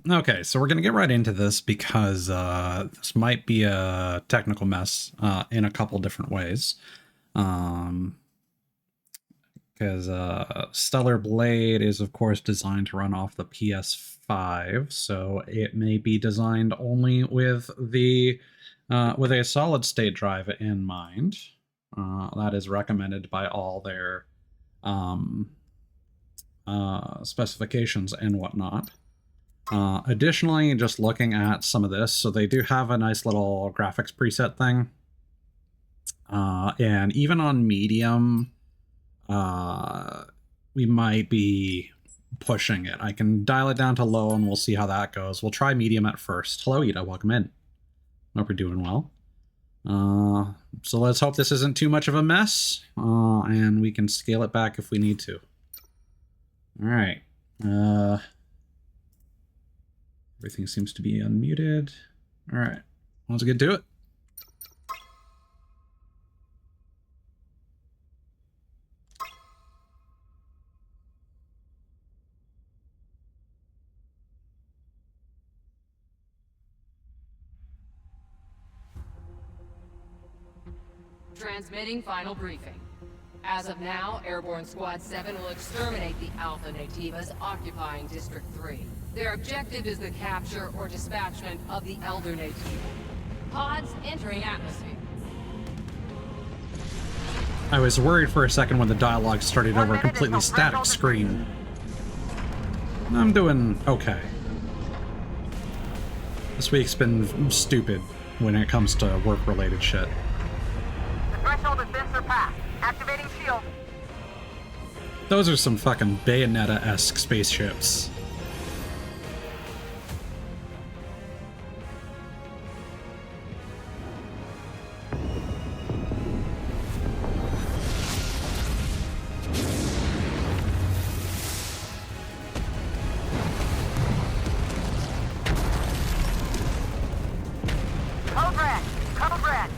Okay, so we're going to get right into this because this might be a technical mess in a couple different ways. Because Stellar Blade is, of course, designed to run off the PS5, so it may be designed only with the with a solid-state drive in mind. That is recommended by all their specifications and whatnot. Additionally, just looking at some of this, so they do have a nice little graphics preset thing. And even on medium, we might be pushing it. I can dial it down to low and we'll see how that goes. We'll try medium at first. Hello, Ida. Welcome in. Hope you're doing well. So let's hope this isn't too much of a mess, and we can scale it back if we need to. All right. Everything seems to be unmuted. All right. Let's get to it. Transmitting final briefing. As of now, Airborne Squad 7 will exterminate the Alpha Nativas occupying District 3. Their objective is the capture or dispatchment of the Elder Nativa. Pods entering atmosphere. I was worried for a second when the dialogue started over a completely static screen. I'm doing okay. This week's been stupid when it comes to work-related shit. The threshold has been surpassed. Activating shield. Those are some fucking Bayonetta-esque spaceships. Code red. Code red.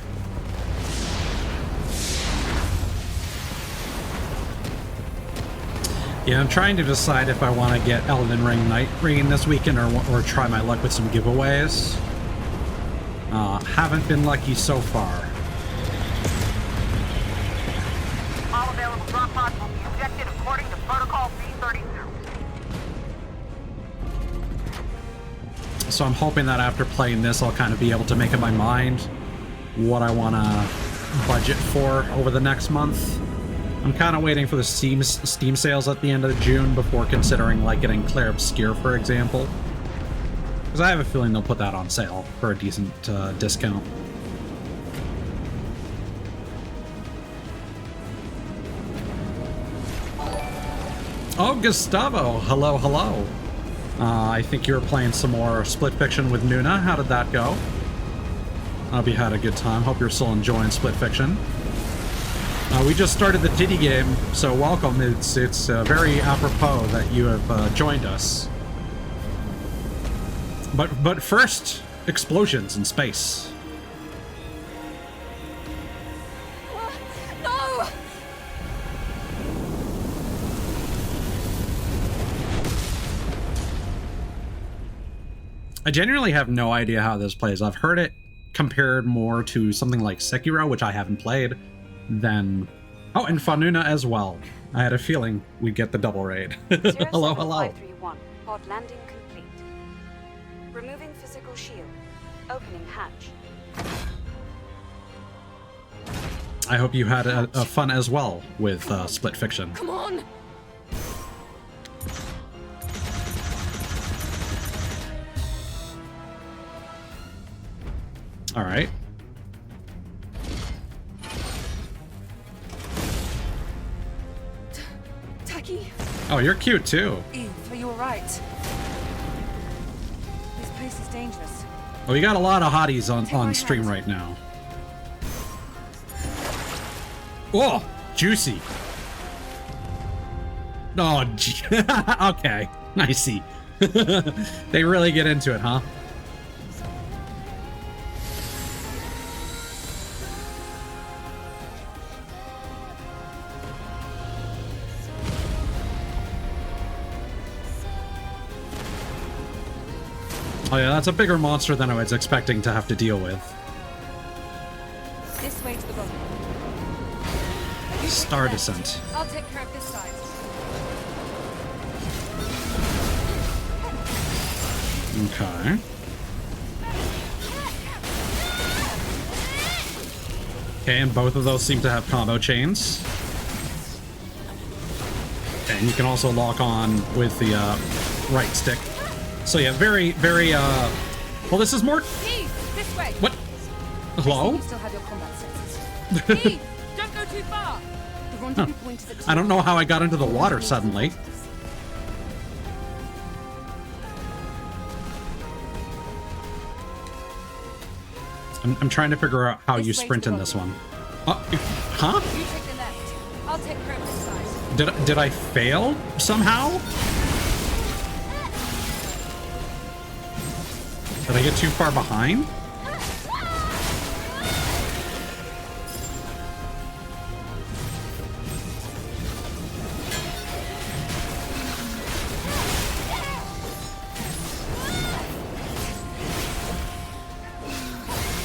Yeah, I'm trying to decide if I want to get Elden Ring Night Rain this weekend or try my luck with some giveaways. Haven't been lucky so far. All available drop pods will be ejected according to Protocol B32. So I'm hoping that after playing this, I'll kind of be able to make up my mind what I want to budget for over the next month. I'm kind of waiting for the Steam sales at the end of June before considering like getting Claire Obscure, for example. Because I have a feeling they'll put that on sale for a decent discount. Oh, Gustavo! Hello, hello. I think you were playing some more Split Fiction with Nuna. How did that go? I hope you had a good time. Hope you're still enjoying Split Fiction. We just started the Diddy game, so welcome. It's very apropos that you have joined us. But first, explosions in space. No! I genuinely have no idea how this plays. I've heard it compared more to something like Sekiro, which I haven't played, than... Oh, and Fanuna as well. I had a feeling we'd get the double raid. Hello, hello. 531. Pod landing complete. Removing physical shield. Opening hatch. I hope you had a fun as well with Split Fiction. Come on! All right. Taki? Oh, you're cute too. Eve, are you alright? This place is dangerous. Oh, we got a lot of hotties on stream right now. Oh, juicy. Oh, okay. I see. They really get into it, huh? Oh yeah, that's a bigger monster than I was expecting to have to deal with. This way to the bottom. Star Descent. I'll take care of this side. Okay. Okay, and both of those seem to have combo chains. Okay, and you can also lock on with the right stick. So yeah, very, very, well, this is more... Eve, this way! What? Hello? You still have your combat senses. Eve, don't go too far! The rendezvous point is at I don't know how I got into the water suddenly. I'm trying to figure out how you sprint in this one. Huh? You take the left. I'll take care of this side. Did I fail somehow? Did I get too far behind?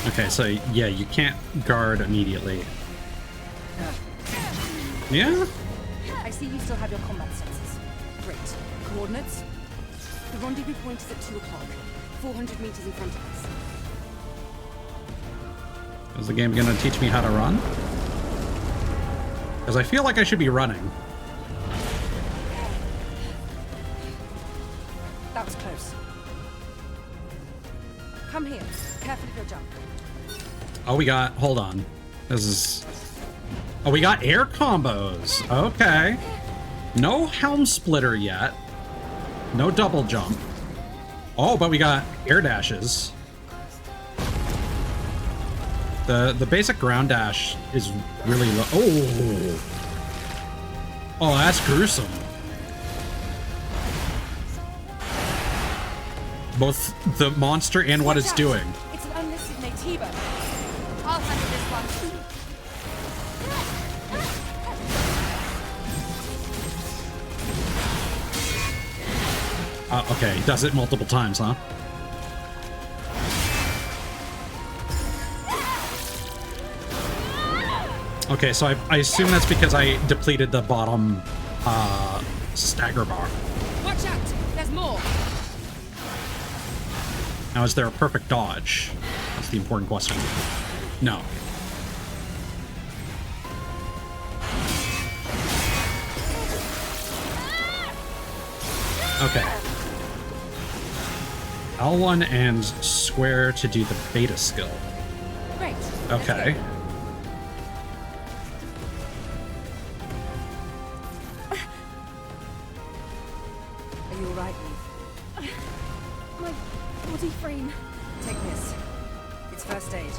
Okay, so yeah, you can't guard immediately. Yeah? I see you still have your combat senses. Great. Coordinates? The rendezvous point is at 2 o'clock. 400 meters in front of us. Is the game gonna teach me how to run? Because I feel like I should be running. That was close. Come here. Careful of your jump. Oh, we got... Hold on. This is... Oh, we got air combos. Okay. No helm splitter yet. No double jump. Oh, but we got air dashes. The basic ground dash is really low. Oh. Oh, that's gruesome. Both the monster and what it's doing. It's an unlisted Nativo. I'll handle this one. Okay, does it multiple times, huh? Okay, so I assume that's because I depleted the bottom stagger bar. Watch out! There's more! Now, is there a perfect dodge? That's the important question. No. Okay. L1 and square to do the beta skill. Great. Okay. Are you alright, Eve? My body frame. Take this. It's first aid.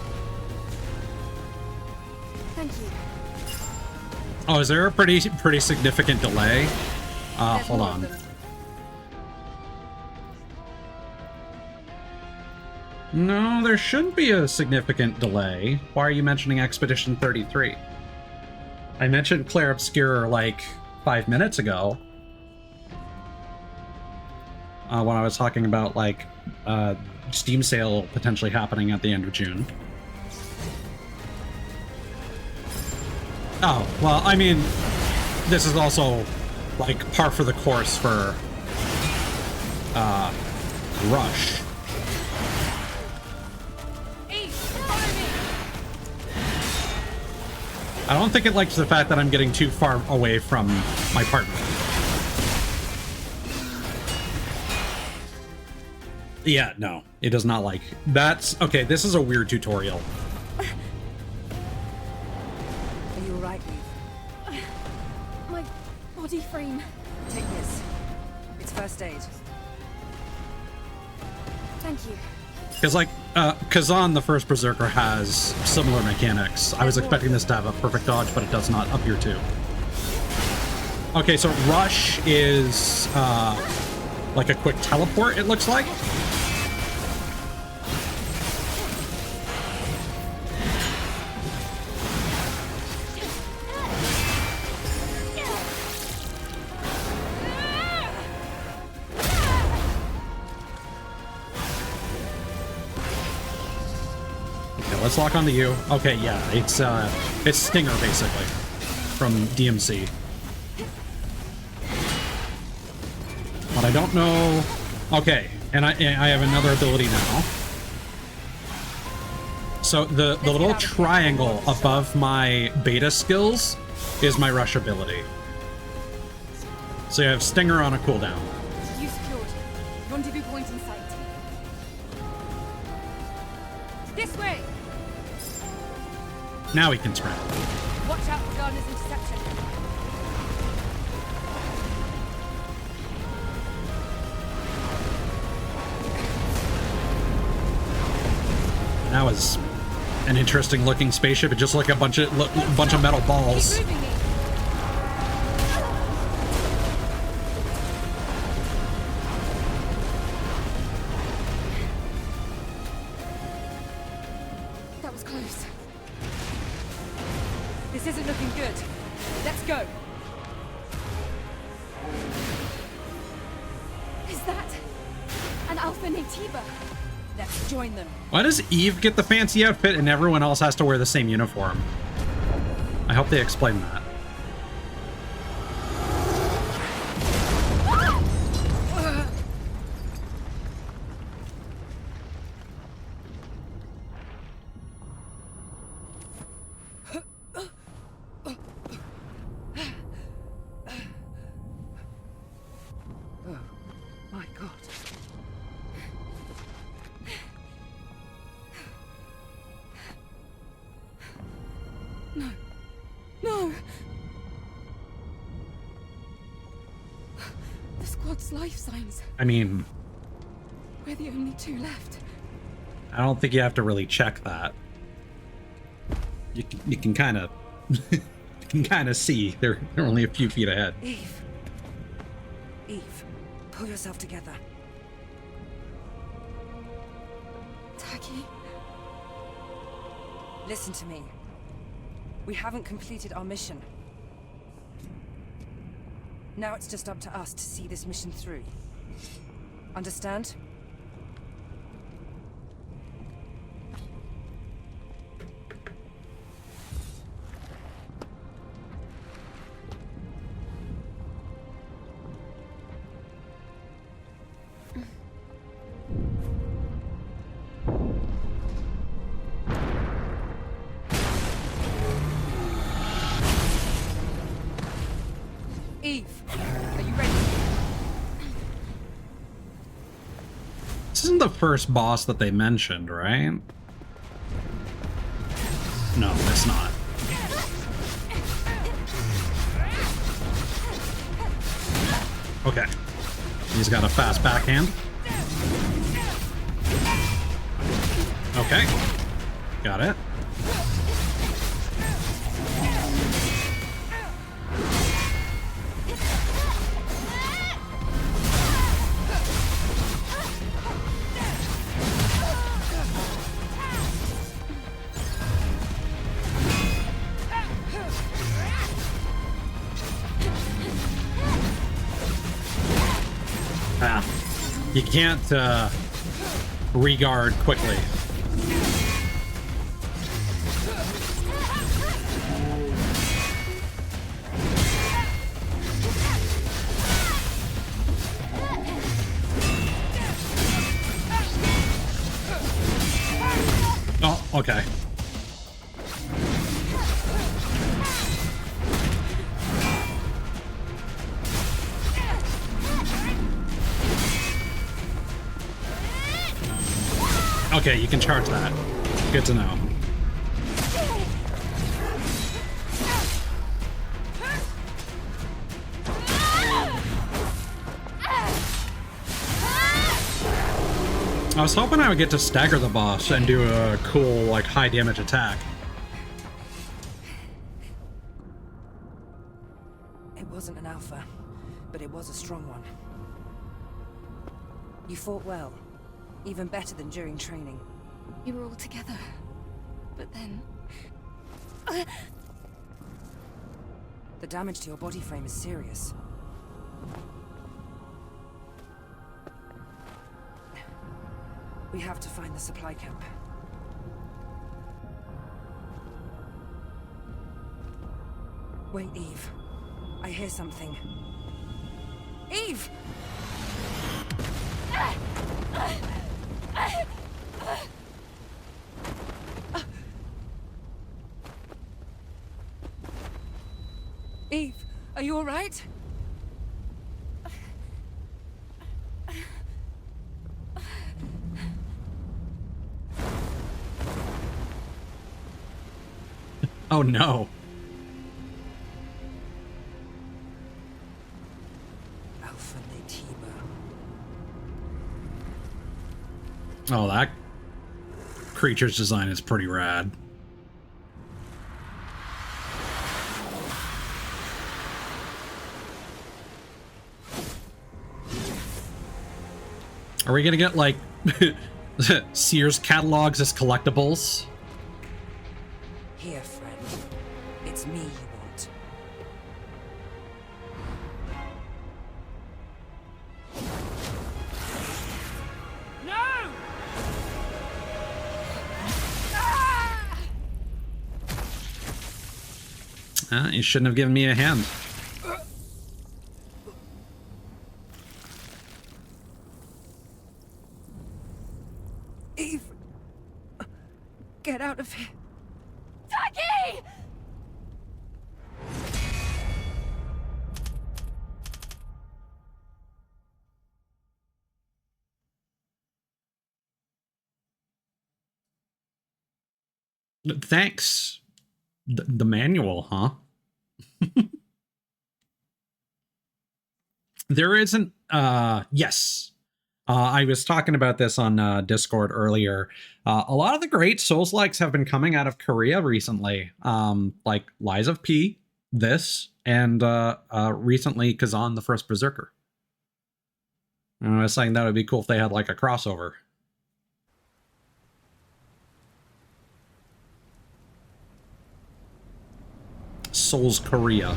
Thank you. Oh, is there a pretty significant delay? There's Hold more of on. them. No, there shouldn't be a significant delay. Why are you mentioning Expedition 33? I mentioned Claire Obscure like 5 minutes ago. When I was talking about like Steam sale potentially happening at the end of June. Oh, well, I mean, this is also like par for the course for Rush. I don't think it likes the fact that I'm getting too far away from my partner. Yeah, no, it does not like. That's okay. This is a weird tutorial. Are you alright, Eve? My body frame. Take this. It's first aid. Thank you. Because like, Kazan, the first Berserker, has similar mechanics. I was expecting this to have a perfect dodge, but it does not up here too. Okay, so Rush is like a quick teleport, it looks like. Okay, let's lock onto you. Okay, yeah, it's Stinger basically from DMC. But I don't know. Okay, and I have another ability now. So the little triangle above my beta skills is my rush ability. So you have Stinger on a cooldown. You secured. Rendezvous point in sight. This way! Now we can sprint. Watch out for Gardner's interception. That was an interesting looking spaceship. It just like a bunch of metal balls. Keep moving, Eve. That was close. This isn't looking good. Let's go. Is that an Alpha Nativa? Let's join them. Why does Eve get the fancy outfit and everyone else has to wear the same uniform? I hope they explain that. My God. No. No! The squad's life signs. I mean, We're the only two left. I don't think you have to really check that. You can kind of you can kind of see they're only a few feet ahead. Eve. Eve, pull yourself together. Taki? Listen to me. We haven't completed our mission. Now it's just up to us to see this mission through. Understand? Eve, are you ready? This isn't the first boss that they mentioned, right? No, it's not. Okay. He's got a fast backhand. Okay. Got it. You can't regard quickly. Oh, okay. Okay, you can charge that. Good to know. I was hoping I would get to stagger the boss and do a cool, like, high damage attack. It wasn't an alpha, but it was a strong one. You fought well. Even better than during training. We were all together. But then... The damage to your body frame is serious. We have to find the supply camp. Wait, Eve. I hear something. Eve! Eve, are you all right? Oh no. Alpha VTuber. Oh, that creature's design is pretty rad. Are we gonna get, like, Sears catalogs as collectibles? Here, friend. It's me you want. No! You shouldn't have given me a hand. Eve! Get out of here. Ducky! Thanks. The manual, huh? There isn't, yes. I was talking about this on Discord earlier. A lot of the great Souls-likes have been coming out of Korea recently. Like Lies of P, this, and recently Kazan the First Berserker. And I was saying that would be cool if they had like a crossover. Souls Korea.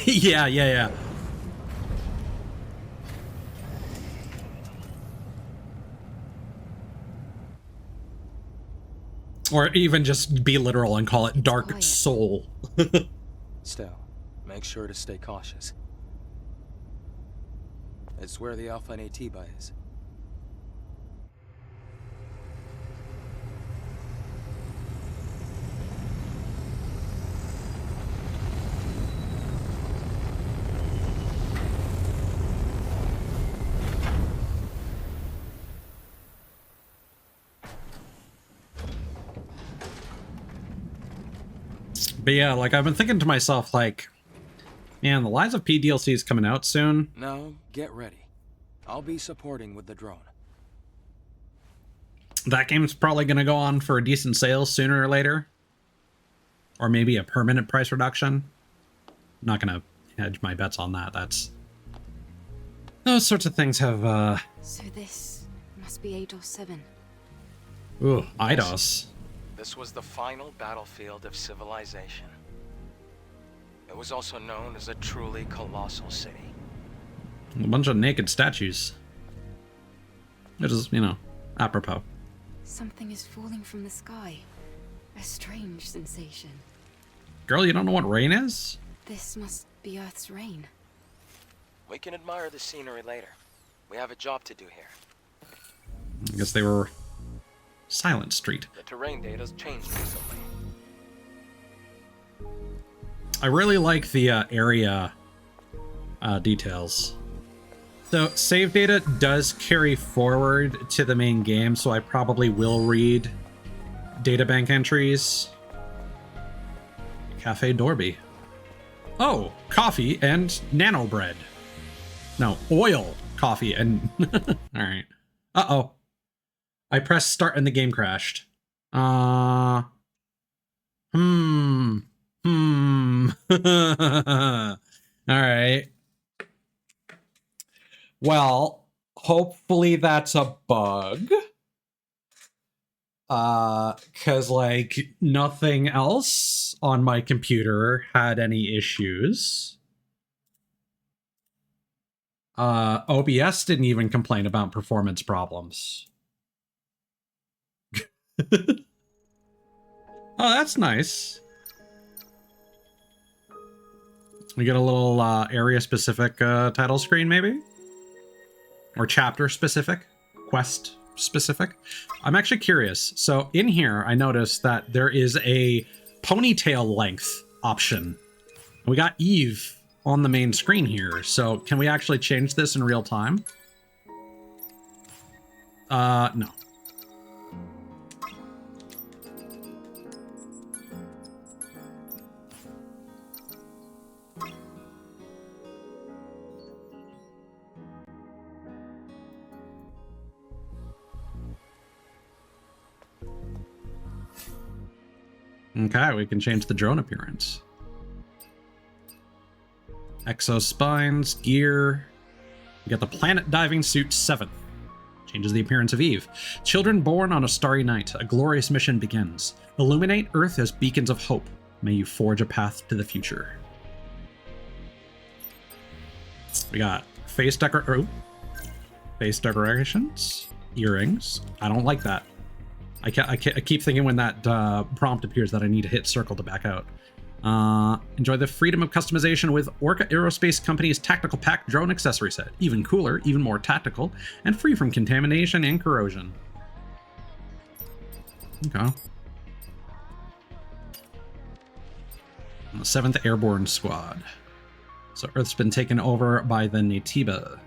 yeah. Or even just be literal and call it Dark quiet. Soul. Still, make sure to stay cautious. It's where the Alpha Natiba is. But yeah, like I've been thinking to myself, like, man, the Lies of P DLC is coming out soon. Now, get ready. I'll be supporting with the drone. That game's probably going to go on for a decent sales sooner or later. Or maybe a permanent price reduction. I'm not going to hedge my bets on that. Those sorts of things have, So this must be Eidos 7. Ooh, Eidos. This was the final battlefield of civilization. It was also known as a truly colossal city. A bunch of naked statues. It is, apropos. Something is falling from the sky. A strange sensation. Girl, you don't know what rain is? This must be Earth's rain. We can admire the scenery later. We have a job to do here. I guess they were Silent Street. The terrain data's changed recently. I really like the area details. So save data does carry forward to the main game, so I probably will read databank entries. Cafe Dorby. Oh, coffee and nano bread. No, oil, coffee, and... Alright. Uh-oh. I pressed start and the game crashed. Alright. Well, hopefully that's a bug. Because, like, nothing else on my computer had any issues. OBS didn't even complain about performance problems. Oh, that's nice. We get a little area-specific title screen, maybe? Or chapter-specific? Quest-specific? I'm actually curious. So in here, I noticed that there is a ponytail length option. We got Eve on the main screen here. So can we actually change this in real time? No. Okay, we can change the drone appearance. Exo spines, gear. We got the planet diving suit 7. Changes the appearance of Eve. Children born on a starry night, a glorious mission begins. Illuminate Earth as beacons of hope. May you forge a path to the future. We got face decorations, earrings. I don't like that. I keep thinking when that prompt appears that I need to hit circle to back out. Enjoy the freedom of customization with Orca Aerospace Company's Tactical Pack drone accessory set. Even cooler, even more tactical, and free from contamination and corrosion. Okay. The 7th Airborne Squad. So Earth's been taken over by the Natiba.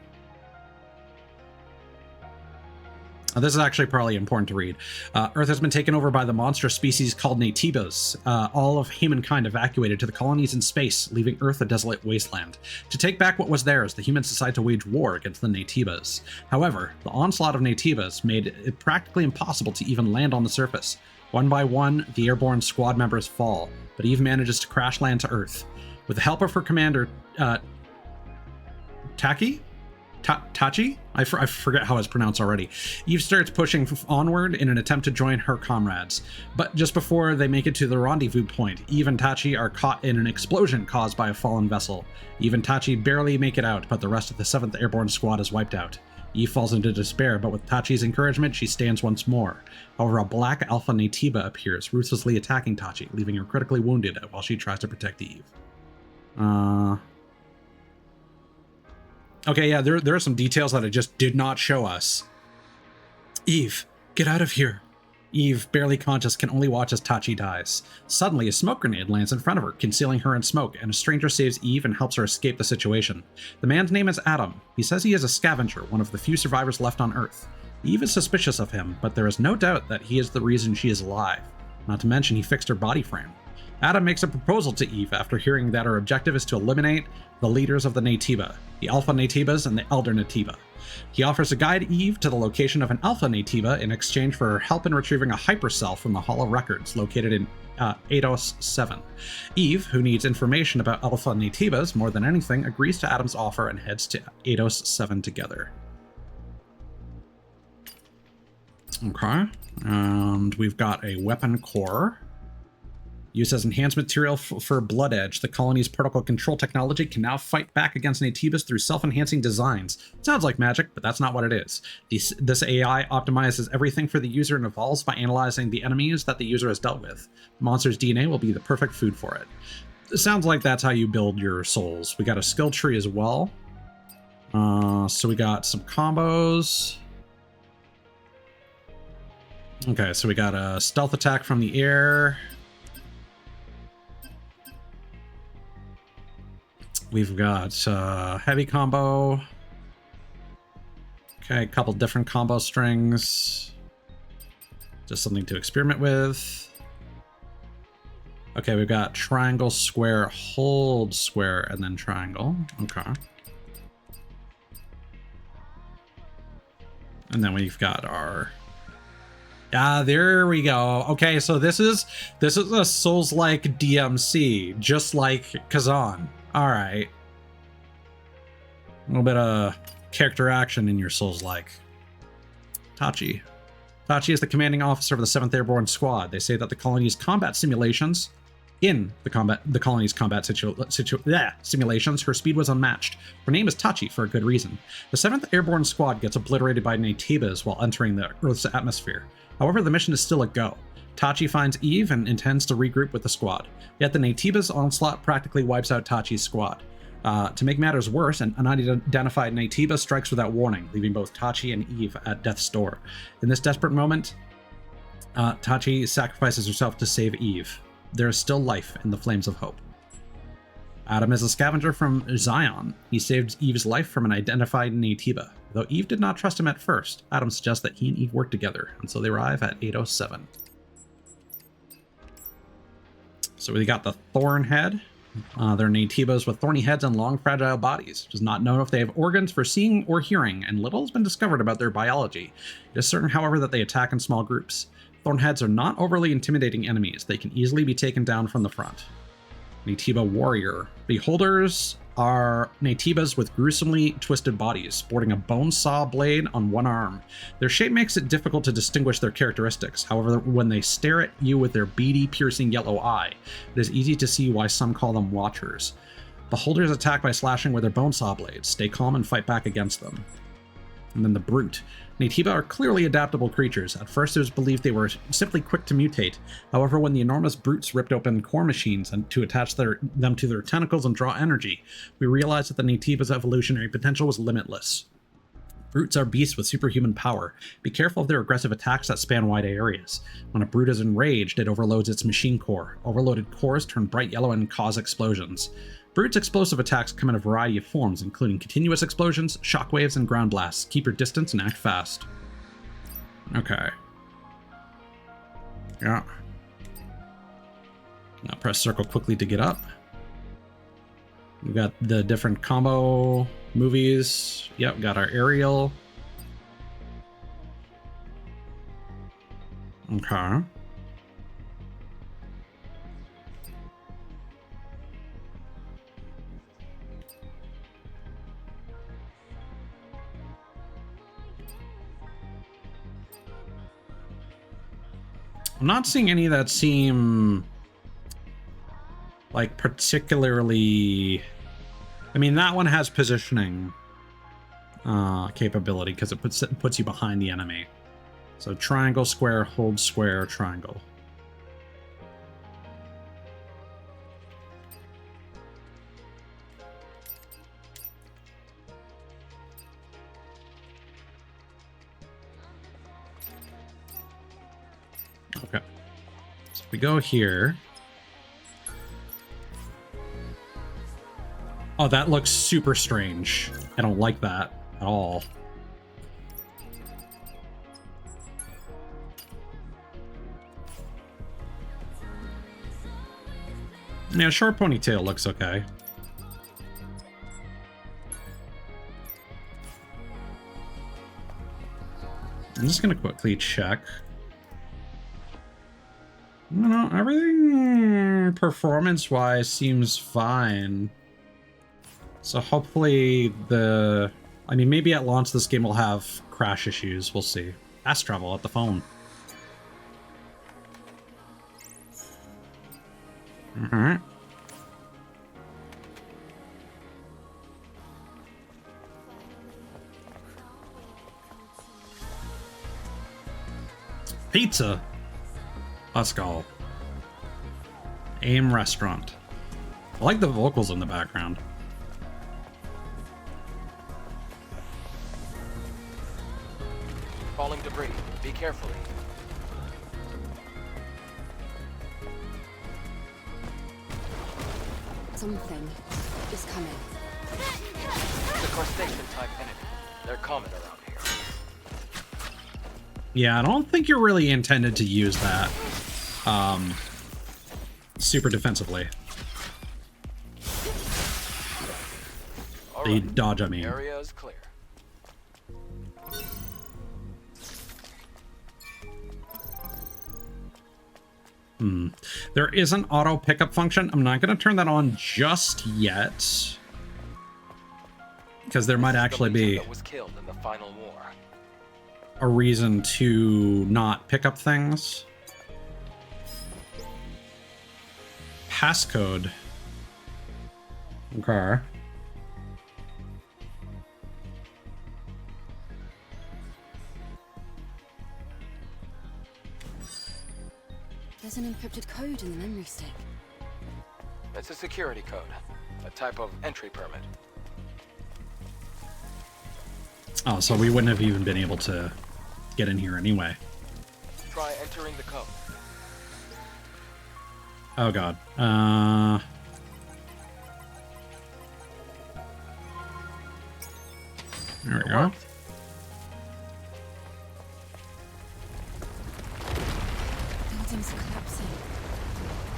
This is actually probably important to read. Earth has been taken over by the monstrous species called Natibas. All of humankind evacuated to the colonies in space, leaving Earth a desolate wasteland. To take back what was theirs, the humans decide to wage war against the Natibas. However, the onslaught of Natibas made it practically impossible to even land on the surface. One by one, the airborne squad members fall, but Eve manages to crash land to Earth. With the help of her commander, Tachi? I forget how it's pronounced already. Eve starts pushing onward in an attempt to join her comrades. But just before they make it to the rendezvous point, Eve and Tachi are caught in an explosion caused by a fallen vessel. Eve and Tachi barely make it out, but the rest of the 7th Airborne Squad is wiped out. Eve falls into despair, but with Tachi's encouragement, she stands once more. However, a black Alpha Natiba appears, ruthlessly attacking Tachi, leaving her critically wounded while she tries to protect Eve. Okay, yeah, there are some details that it just did not show us. Eve, get out of here. Eve, barely conscious, can only watch as Tachi dies. Suddenly, a smoke grenade lands in front of her, concealing her in smoke, and a stranger saves Eve and helps her escape the situation. The man's name is Adam. He says he is a scavenger, one of the few survivors left on Earth. Eve is suspicious of him, but there is no doubt that he is the reason she is alive. Not to mention, he fixed her body frame. Adam makes a proposal to Eve after hearing that her objective is to eliminate the leaders of the Natiba, the Alpha Natibas and the Elder Natiba. He offers to guide Eve to the location of an Alpha Natiba in exchange for her help in retrieving a hypercell from the Hall of Records located in Eidos 7. Eve, who needs information about Alpha Natibas more than anything, agrees to Adam's offer and heads to Eidos 7 together. Okay, and we've got a weapon core. Used as enhanced material for Blood Edge, the colony's protocol control technology can now fight back against Natibas through self-enhancing designs. Sounds like magic, but that's not what it is. This AI optimizes everything for the user and evolves by analyzing the enemies that the user has dealt with. The monster's DNA will be the perfect food for it. It sounds like that's how you build your souls. We got a skill tree as well. So we got some combos. Okay, so we got a stealth attack from the air. We've got heavy combo. Okay, a couple different combo strings. Just something to experiment with. Okay, we've got triangle, square, hold, square, and then triangle. Okay. And then we've got our... there we go. Okay, so this is a Souls-like DMC, just like Kazan. All right. A little bit of character action in your Souls-like. Tachi. Tachi is the commanding officer of the 7th Airborne Squad. They say that the colony's combat simulations, simulations, her speed was unmatched. Her name is Tachi for a good reason. The 7th Airborne Squad gets obliterated by Naytibas while entering the Earth's atmosphere. However, the mission is still a go. Tachi finds Eve and intends to regroup with the squad. Yet the Naytibas' onslaught practically wipes out Tachi's squad. To make matters worse, an unidentified Naytiba strikes without warning, leaving both Tachi and Eve at death's door. In this desperate moment, Tachi sacrifices herself to save Eve. There is still life in the flames of hope. Adam is a scavenger from Zion. He saved Eve's life from an identified Naytiba. Though Eve did not trust him at first, Adam suggests that he and Eve work together, and so they arrive at 807. So we got the Thorn Head. They're Naytibas with thorny heads and long, fragile bodies. It is not known if they have organs for seeing or hearing, and little has been discovered about their biology. It is certain, however, that they attack in small groups. Thornheads are not overly intimidating enemies. They can easily be taken down from the front. Naytiba Warrior. Beholders are Naytibas with gruesomely twisted bodies, sporting a bone saw blade on one arm. Their shape makes it difficult to distinguish their characteristics. However, when they stare at you with their beady, piercing yellow eye, it is easy to see why some call them Watchers. Beholders attack by slashing with their bone saw blades. Stay calm and fight back against them. And then the Brute. Naytiba are clearly adaptable creatures. At first it was believed they were simply quick to mutate. However, when the enormous brutes ripped open core machines and to attach them to their tentacles and draw energy, we realized that the Naytiba's evolutionary potential was limitless. Brutes are beasts with superhuman power. Be careful of their aggressive attacks that span wide areas. When a brute is enraged, it overloads its machine core. Overloaded cores turn bright yellow and cause explosions. Brute's explosive attacks come in a variety of forms, including continuous explosions, shockwaves, and ground blasts. Keep your distance and act fast. Okay. Yeah. Now press circle quickly to get up. We've got the different combo movies. Yep, got our aerial. Okay. I'm not seeing any that seem like particularly... I mean, that one has positioning capability because it puts you behind the enemy. So triangle, square, hold square, triangle. Okay. So if we go here. Oh, that looks super strange. I don't like that at all. Yeah, short ponytail looks okay. I'm just gonna quickly check. No, everything performance-wise seems fine. So hopefully I mean, maybe at launch this game will have crash issues. We'll see. Fast travel at the phone. Alright. Pizza. Let's go. AIM restaurant. I like the vocals in the background. Falling debris. Be careful. Something is coming. It's a crustacean type enemy. They're common around here. Yeah, I don't think you're really intended to use that super defensively. The dodge, I mean. Area is clear. There is an auto pickup function. I'm not going to turn that on just yet, because there might actually be. That was killed in the final war. a reason to not pick up things. Passcode. Okay. There's an encrypted code in the memory stick. It's a security code, a type of entry permit. Oh, so we wouldn't have even been able to get in here anyway. Try entering the code. Oh god. There we go. Buildings are collapsing.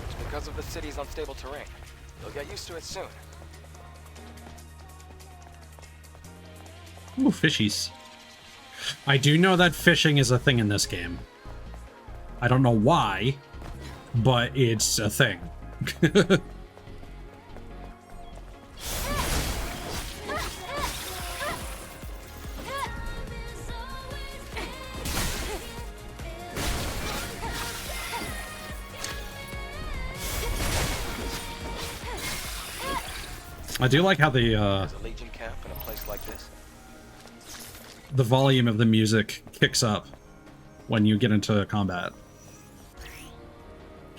It's because of the city's unstable terrain. You'll get used to it soon. Ooh, fishies. I do know that fishing is a thing in this game. I don't know why, but it's a thing. I do like how There's a Legion camp in a place like this. the volume of the music kicks up when you get into combat.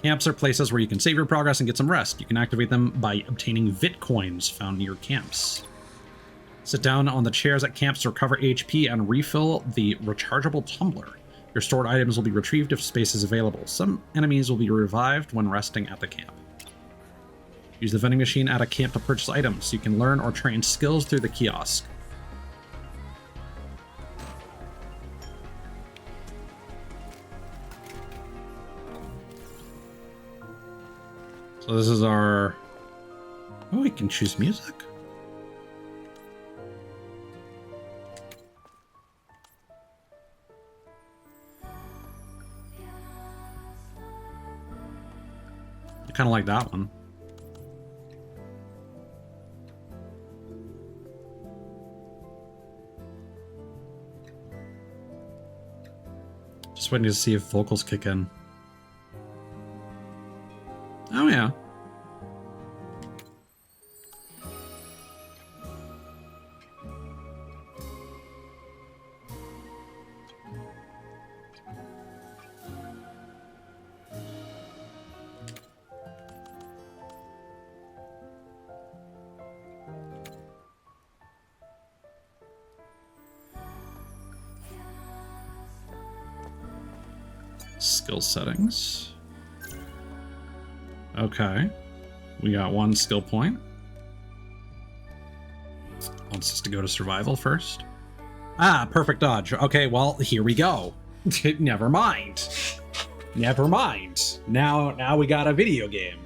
Camps are places where you can save your progress and get some rest. You can activate them by obtaining VIT coins found near camps. Sit down on the chairs at camps to recover HP and refill the rechargeable tumbler. Your stored items will be retrieved if space is available. Some enemies will be revived when resting at the camp. Use the vending machine at a camp to purchase items. You can learn or train skills through the kiosk. So this is our... Oh, we can choose music. I kind of like that one. Just waiting to see if vocals kick in. Oh yeah. Skill settings. Okay. We got one skill point. Wants us to go to survival first. Ah, perfect dodge. Okay, well, here we go. Never mind. Never mind. Now we got a video game.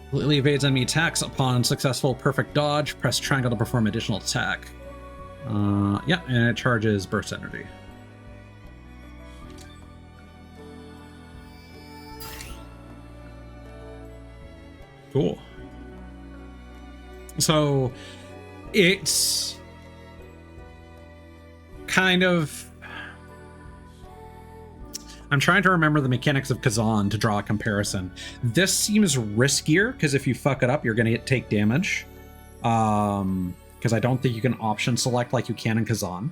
Completely evades enemy attacks upon successful perfect dodge. Press triangle to perform additional attack. Yeah, and it charges burst energy. Cool. So it's kind of... I'm trying to remember the mechanics of Kazan to draw a comparison. This seems riskier because if you fuck it up, you're going to take damage. Because I don't think you can option select like you can in Kazan.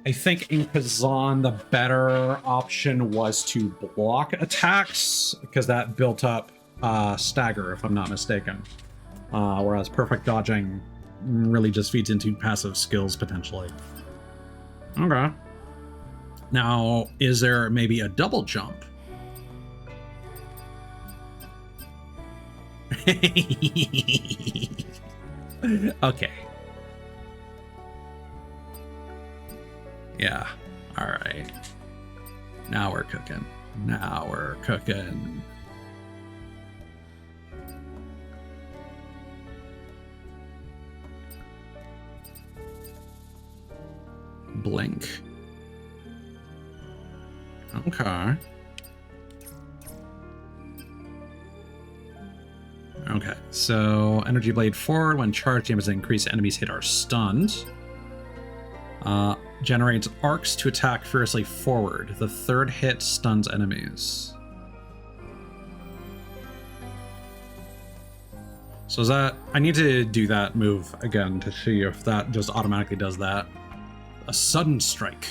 I think in Kazan, the better option was to block attacks, because that built up stagger, if I'm not mistaken. Whereas perfect dodging really just feeds into passive skills, potentially. Okay. Now, is there maybe a double jump? Okay. Yeah. All right. Now we're cooking. Now we're cooking. Blink. Okay. Okay, so energy blade forward. When charge damage is increased, enemies hit are stunned. Generates arcs to attack furiously forward. The third hit stuns enemies. So is that... I need to do that move again to see if that just automatically does that. A sudden strike.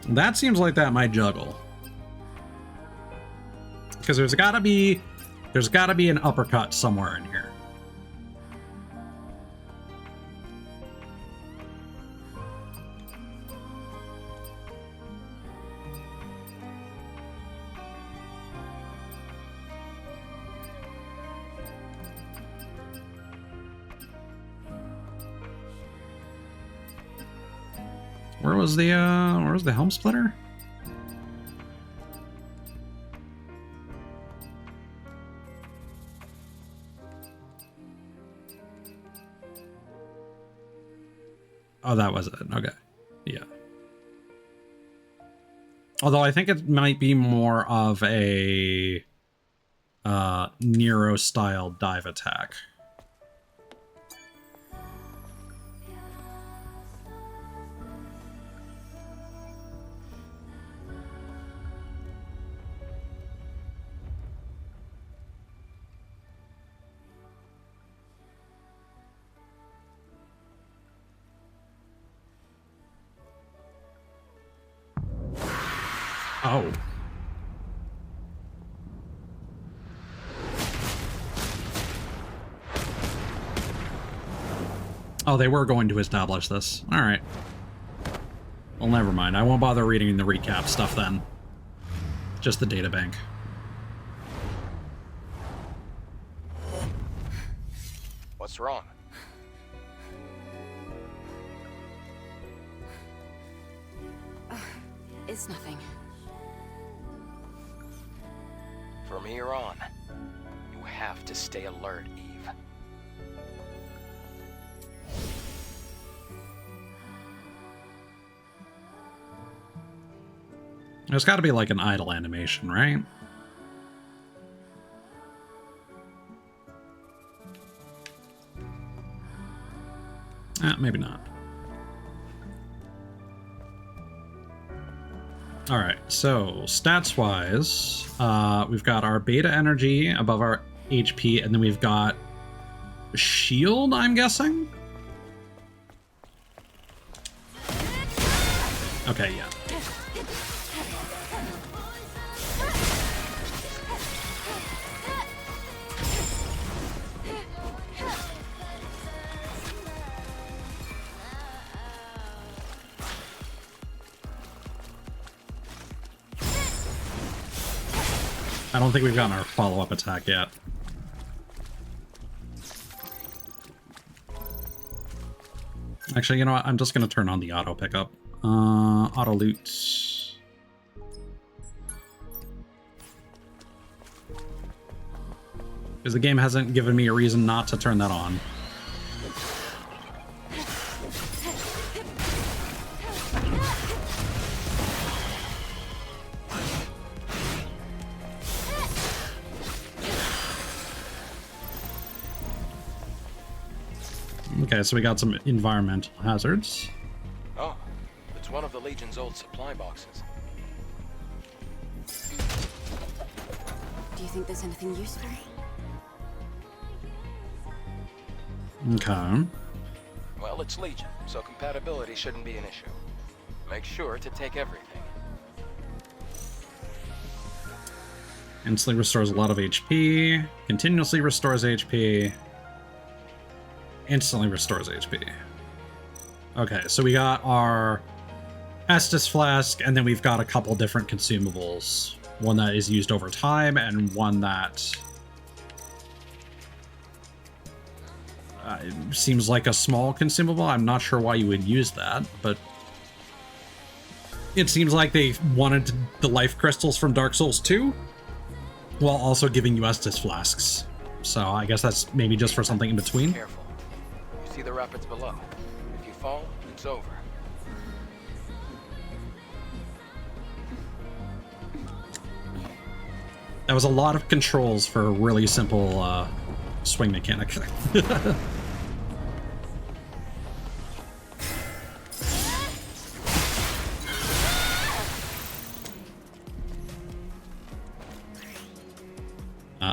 That seems like that might juggle. Because there's gotta be an uppercut somewhere in here. Where was the helm splitter? Oh, that was it. Okay. Yeah. Although I think it might be more of a Nero style dive attack. Oh. Oh, they were going to establish this. All right. Well, never mind. I won't bother reading the recap stuff then. Just the databank. What's wrong? It's nothing. From here on, you have to stay alert, Eve. There's got to be like an idle animation, right? Maybe not. All right, so stats-wise, we've got our beta energy above our HP, and then we've got shield, I'm guessing? Okay, yeah. I don't think we've gotten our follow-up attack yet. Actually, you know what? I'm just going to turn on the auto pickup. Auto loot. Because the game hasn't given me a reason not to turn that on. Okay, so we got some environmental hazards. Oh, it's one of the Legion's old supply boxes. Do you think there's anything useful? Okay. Well, it's Legion, so compatibility shouldn't be an issue. Make sure to take everything. Instantly restores a lot of HP. Continuously restores HP. Instantly restores HP. Okay, so we got our Estus Flask, and then we've got a couple different consumables. One that is used over time, and one that seems like a small consumable. I'm not sure why you would use that, but it seems like they wanted the life crystals from Dark Souls 2, while also giving you Estus Flasks. So I guess that's maybe just for something in between. Careful. You see the rapids below. If you fall, it's over. That was a lot of controls for a really simple swing mechanic.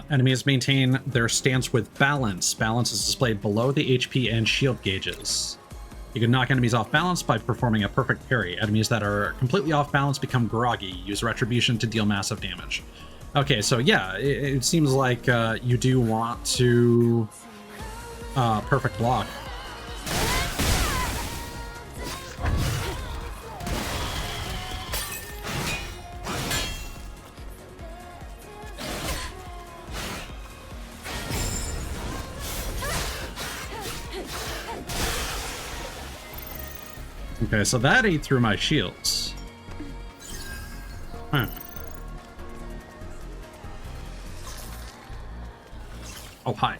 Enemies maintain their stance with balance. Balance is displayed below the HP and shield gauges. You can knock enemies off balance by performing a perfect parry. Enemies that are completely off balance become groggy. Use retribution to deal massive damage. Okay, so yeah, it seems like you do want to perfect block. Okay, so that ate through my shields. Huh. Oh, hi.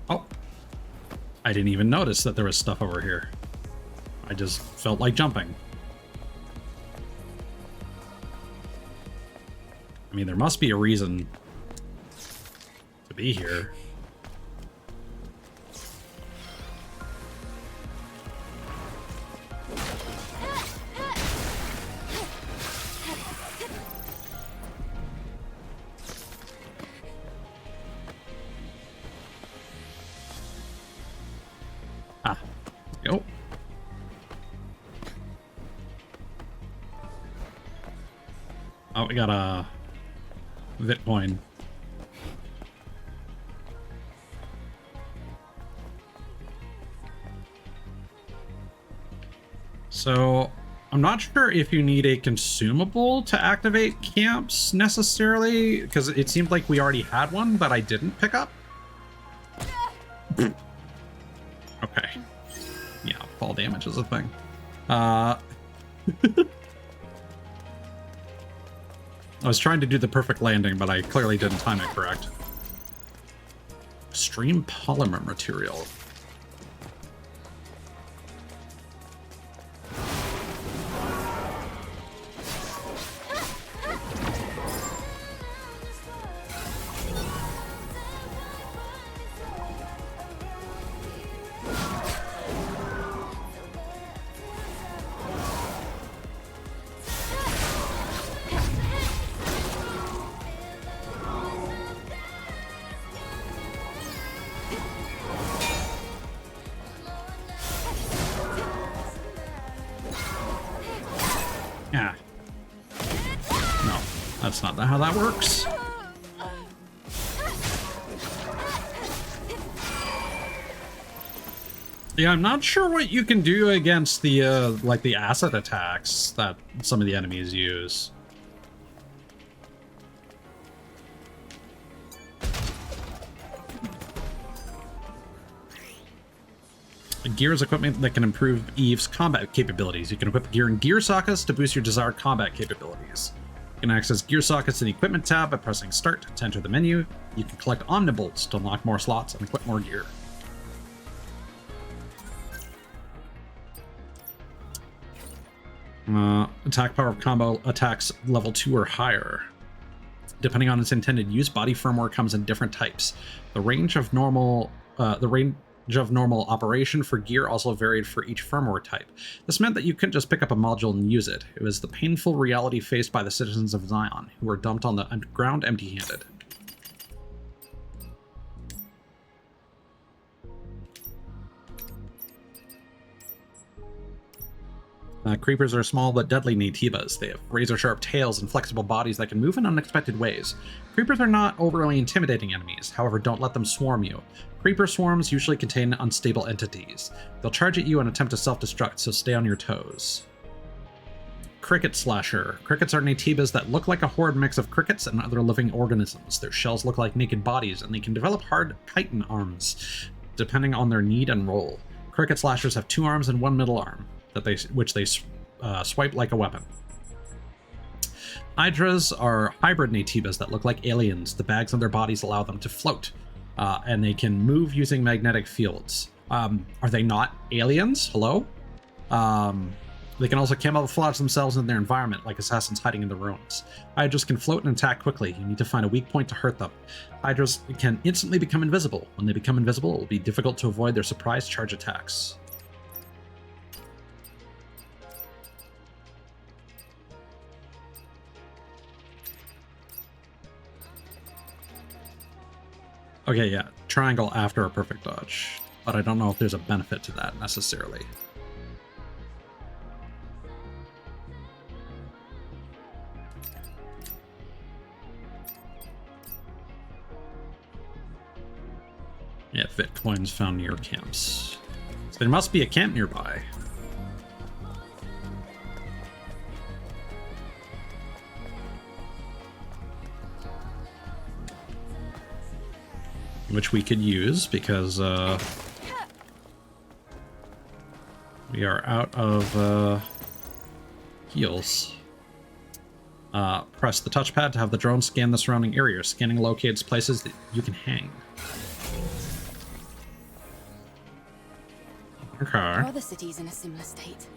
Oh. I didn't even notice that there was stuff over here. I just felt like jumping. I mean, there must be a reason to be here. Ah, go. Oh, we got a Bitcoin. So I'm not sure if you need a consumable to activate camps necessarily, because it seemed like we already had one, but I didn't pick up. Okay. Yeah, fall damage is a thing. I was trying to do the perfect landing, but I clearly didn't time it correct. Extreme polymer material. Yeah. No, that's not how that works. Yeah, I'm not sure what you can do against the, like the acid attacks that some of the enemies use. Gear is equipment that can improve Eve's combat capabilities. You can equip gear in gear sockets to boost your desired combat capabilities. You can access gear sockets in the equipment tab by pressing start to enter the menu. You can collect omnibolts to unlock more slots and equip more gear. Attack power of combo attacks level 2 or higher. Depending on its intended use, body firmware comes in different types. The range of normal operation for gear also varied for each firmware type. This meant that you couldn't just pick up a module and use it. It was the painful reality faced by the citizens of Zion, who were dumped on the ground empty-handed. Creepers are small but deadly nativas. They have razor-sharp tails and flexible bodies that can move in unexpected ways. Creepers are not overly intimidating enemies, however don't let them swarm you. Creeper swarms usually contain unstable entities. They'll charge at you and attempt to self-destruct, so stay on your toes. Cricket Slasher. Crickets are nativas that look like a horrid mix of crickets and other living organisms. Their shells look like naked bodies, and they can develop hard chitin arms, depending on their need and role. Cricket Slashers have 2 arms and 1 middle arm, which they swipe like a weapon. Hydras are hybrid nativas that look like aliens. The bags on their bodies allow them to float, and they can move using magnetic fields. Are they not aliens? Hello? They can also camouflage themselves in their environment, like assassins hiding in the ruins. Hydras can float and attack quickly. You need to find a weak point to hurt them. Hydras can instantly become invisible. When they become invisible, it will be difficult to avoid their surprise charge attacks. Okay, yeah, triangle after a perfect dodge. But I don't know if there's a benefit to that necessarily. Yeah, fit coins found near camps. So there must be a camp nearby. Which we could use because we are out of heals. Press the touchpad to have the drone scan the surrounding area. Scanning locates places that you can hang. Okay. Are other cities in a similar state?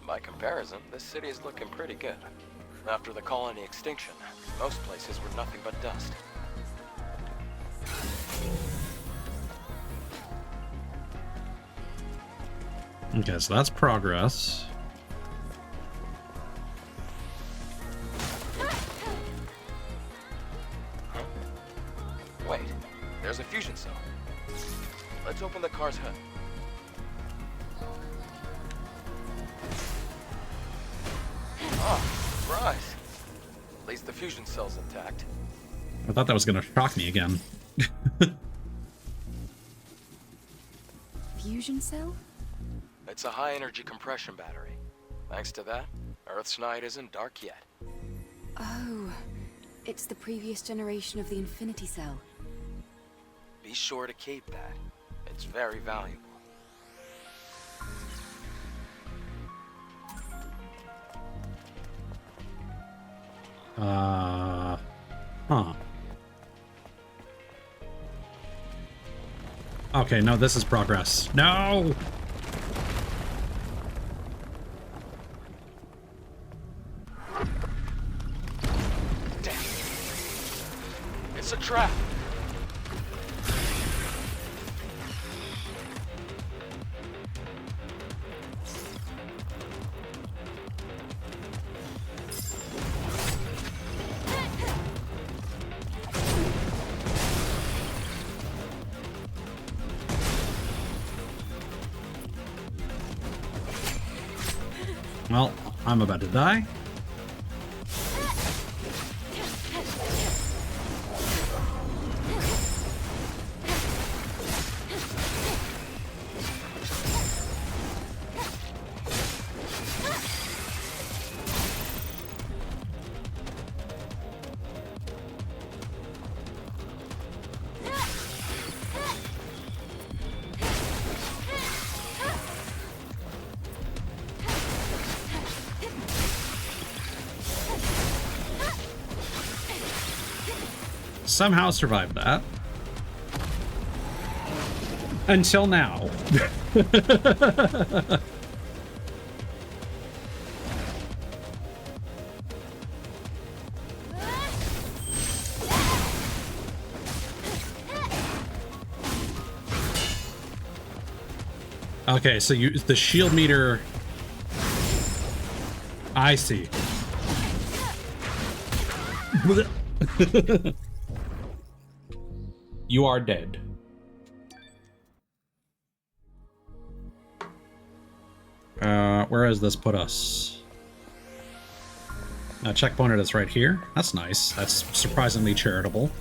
By comparison, this city is looking pretty good. After the colony extinction, most places were nothing but dust. Okay, so that's progress. Huh? Wait, there's a fusion cell. Let's open the car's hood. Oh, surprise. At least the fusion cell's intact. I thought that was going to shock me again. Fusion cell? It's a high-energy compression battery. Thanks to that, Earth's night isn't dark yet. Oh, it's the previous generation of the Infinity Cell. Be sure to keep that. It's very valuable. Huh. Okay, no, this is progress. No! Damn. It's a trap. Well, I'm about to die. Somehow survived that. Until now. Okay, so the shield meter. I see. You are dead. Where has this put us? Checkpointed us right here. That's nice. That's surprisingly charitable.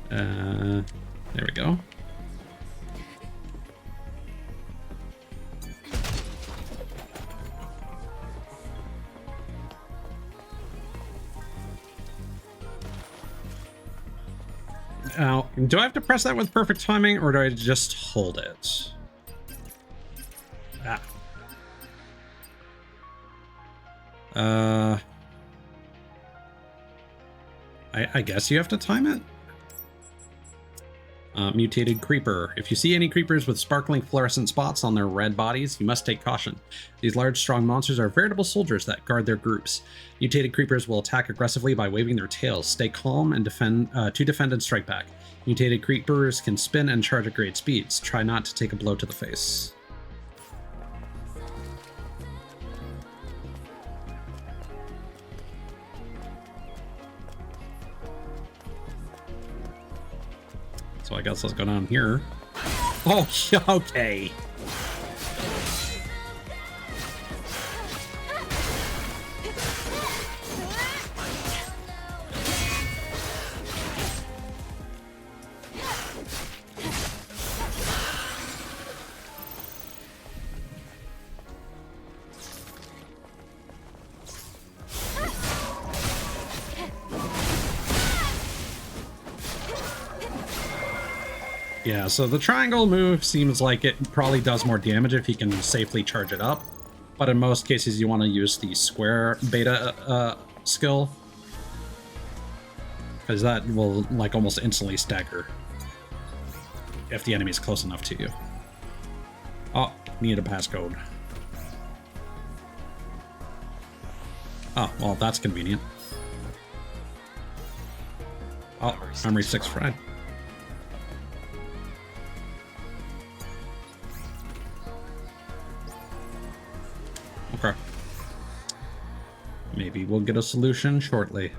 There we go. Now, do I have to press that with perfect timing, or do I just hold it? Ah. I guess you have to time it. Mutated creeper. If you see any creepers with sparkling fluorescent spots on their red bodies, you must take caution. These large, strong monsters are veritable soldiers that guard their groups. Mutated creepers will attack aggressively by waving their tails. Stay calm and defend and strike back. Mutated creepers can spin and charge at great speeds. Try not to take a blow to the face. So I guess let's go down here. Oh, okay. Yeah, so the triangle move seems like it probably does more damage if you can safely charge it up. But in most cases, you want to use the square beta skill. Because that will, like, almost instantly stagger. If the enemy's close enough to you. Oh, need a passcode. Oh, well, that's convenient. Oh, memory 6 fried. Okay. Maybe we'll get a solution shortly.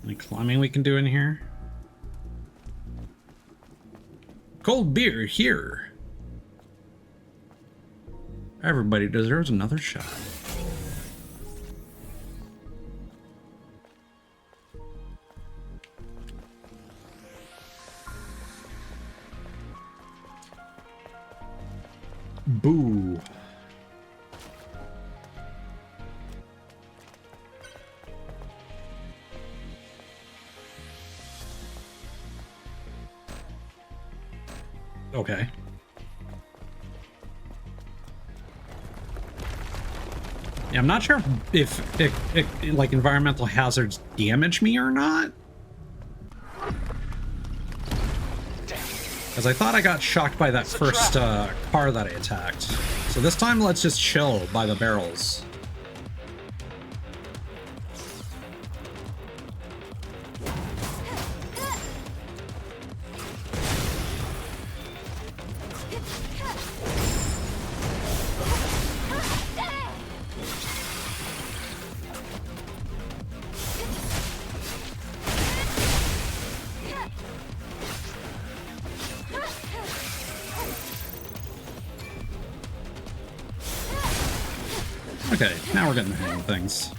Any climbing we can do in here? Cold beer here. Everybody deserves another shot. Boo. Okay. Yeah, I'm not sure if like environmental hazards damage me or not. Because I thought I got shocked by that first car that I attacked. So this time, let's just chill by the barrels. Okay, now we're getting the hang of things.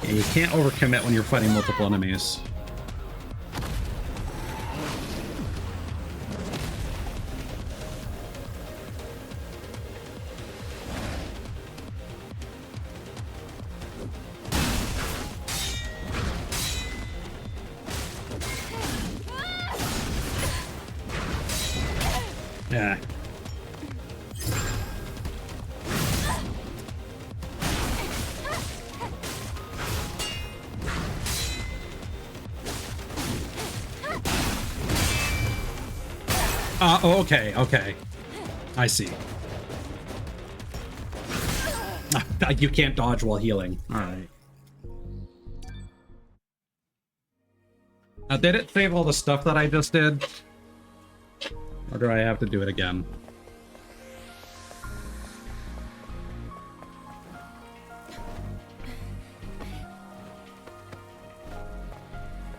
Yeah, you can't overcommit when you're fighting multiple enemies. Yeah. Okay, okay. I see. You can't dodge while healing. Alright. Now, did it save all the stuff that I just did? Or do I have to do it again?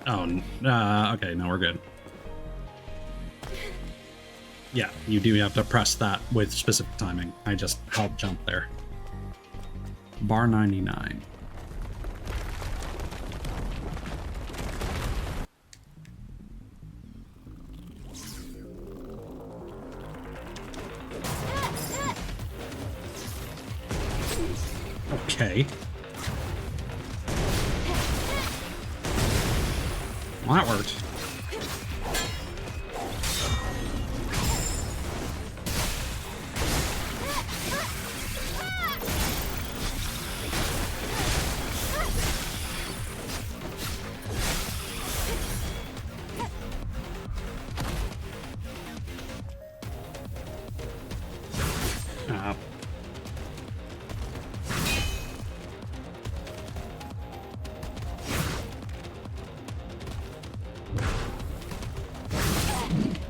Oh, okay, no, we're good. Yeah, you do have to press that with specific timing. I just helped jump there. Bar 99. Okay. Well, that worked.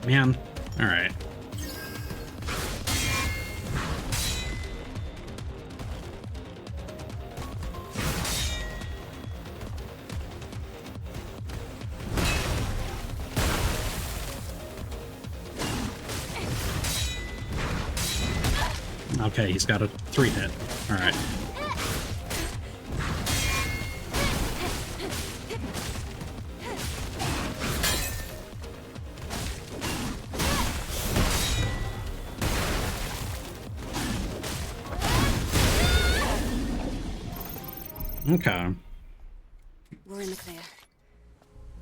Man. All right. Okay, he's got a 3-hit. All right. Okay. We're in the clear.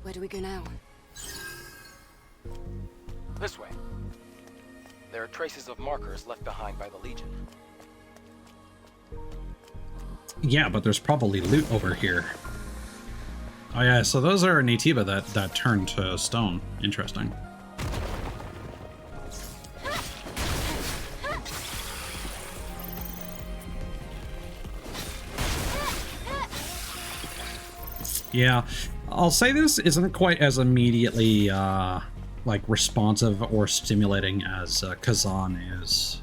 Where do we go now? This way. There are traces of markers left behind by the Legion. Yeah, but there's probably loot over here. Oh yeah, so those are Naytiba that turned to stone. Interesting. Yeah, I'll say this isn't quite as immediately like responsive or stimulating as Kazan is.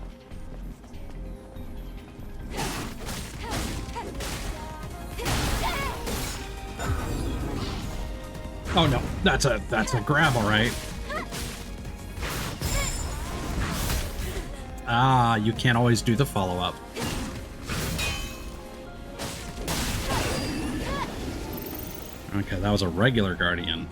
Oh no, that's a grab, all right. Ah, you can't always do the follow-up. Okay, that was a regular Guardian.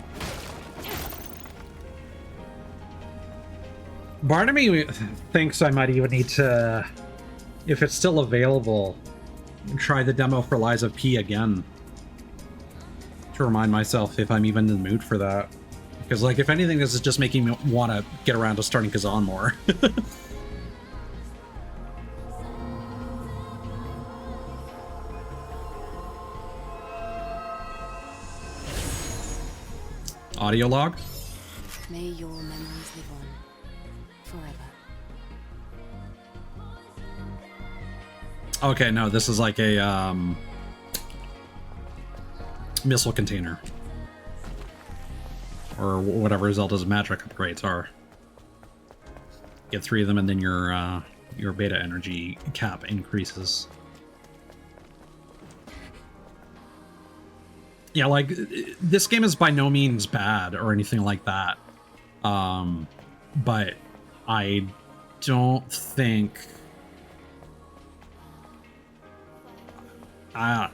Part of me thinks I might even need to, if it's still available, try the demo for Lies of P again. To remind myself if I'm even in the mood for that. Because, like, if anything, this is just making me want to get around to starting Kazan more. Audio log? May your memories live on forever. Okay, no, this is like a missile container. Or whatever Zelda's magic upgrades are. Get 3 of them and then your beta energy cap increases. Yeah, like, this game is by no means bad or anything like that. But I don't think... I'm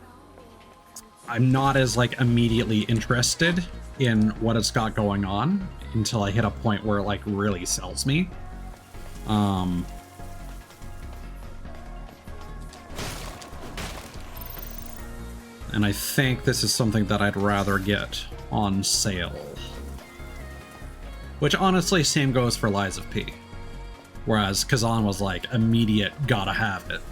not as, like, immediately interested in what it's got going on until I hit a point where it, like, really sells me. And I think this is something that I'd rather get on sale. Which, honestly, same goes for Lies of P. Whereas Kazan was like, immediate, gotta have it.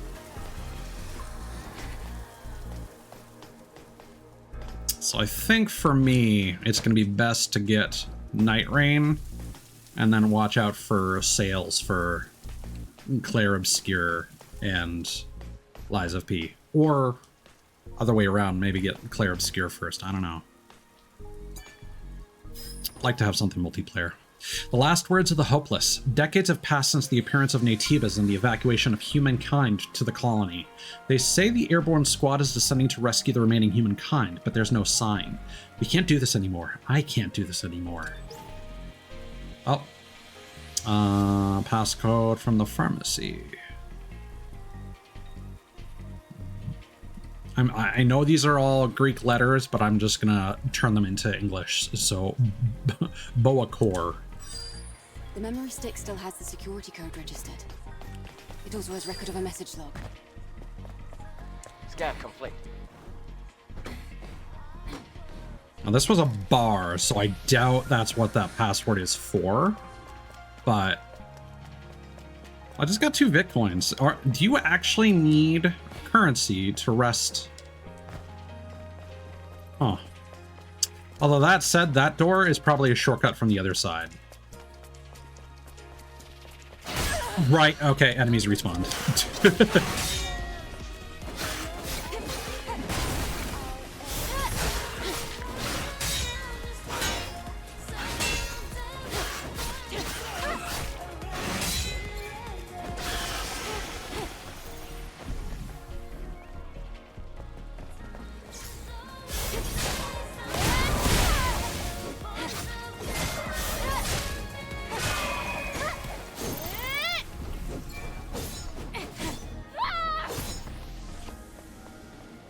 So I think for me, it's going to be best to get Night Rain, and then watch out for sales for Claire Obscure and Lies of P. Or other way around, maybe get Claire Obscure first, I don't know. I'd like to have something multiplayer. The last words of the hopeless. Decades have passed since the appearance of Naytibas and the evacuation of humankind to the colony. They say the airborne squad is descending to rescue the remaining humankind, but there's no sign. We can't do this anymore. I can't do this anymore. Oh. Passcode from the pharmacy. I know these are all Greek letters, but I'm just gonna turn them into English. So, Boa Core. The memory stick still has the security code registered. It also has record of a message log. Scan complete. Now, this was a bar, so I doubt that's what that password is for. But I just got 2 Bitcoins. Do you actually need currency to rest? Huh. Although that said, that door is probably a shortcut from the other side. Right, okay, enemies respawned.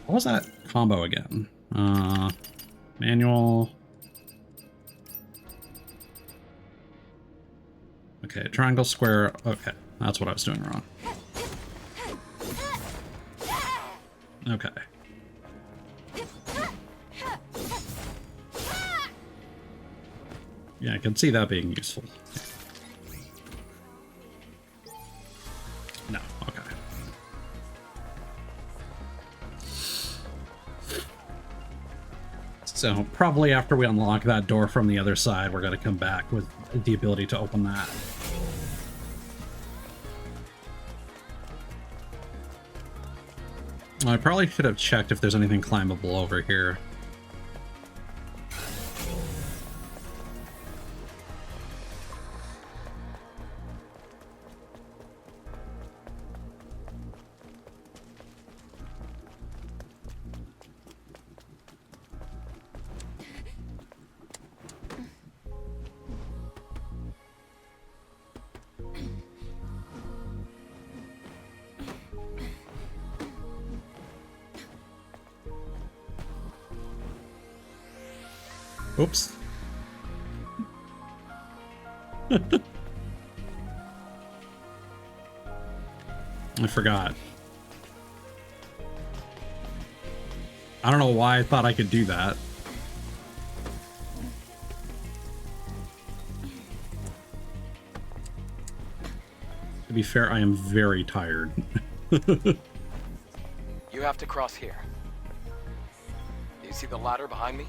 What was that combo again? Manual. Okay, triangle, square. Okay, that's what I was doing wrong. Okay. Yeah, I can see that being useful. No, okay. So probably after we unlock that door from the other side, we're going to come back with the ability to open that. I probably should have checked if there's anything climbable over here. Oops. I forgot. I don't know why I thought I could do that. To be fair, I am very tired. You have to cross here. Do you see the ladder behind me?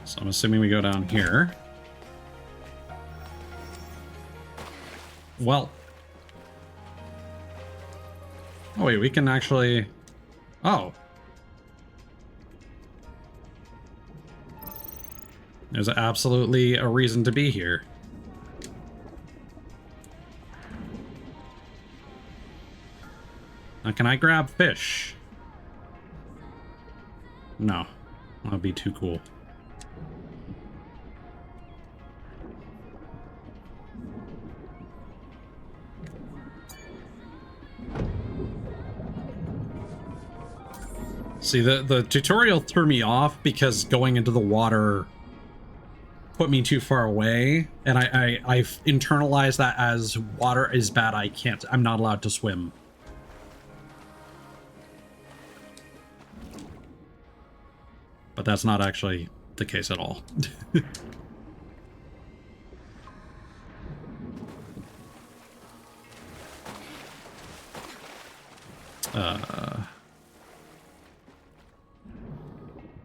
So I'm assuming we go down here. Well. Oh wait, we can actually... Oh. There's absolutely a reason to be here. Now, can I grab fish? No. That'd be too cool. See, the tutorial threw me off because going into the water put me too far away, and I've internalized that as water is bad. I'm not allowed to swim. But that's not actually the case at all.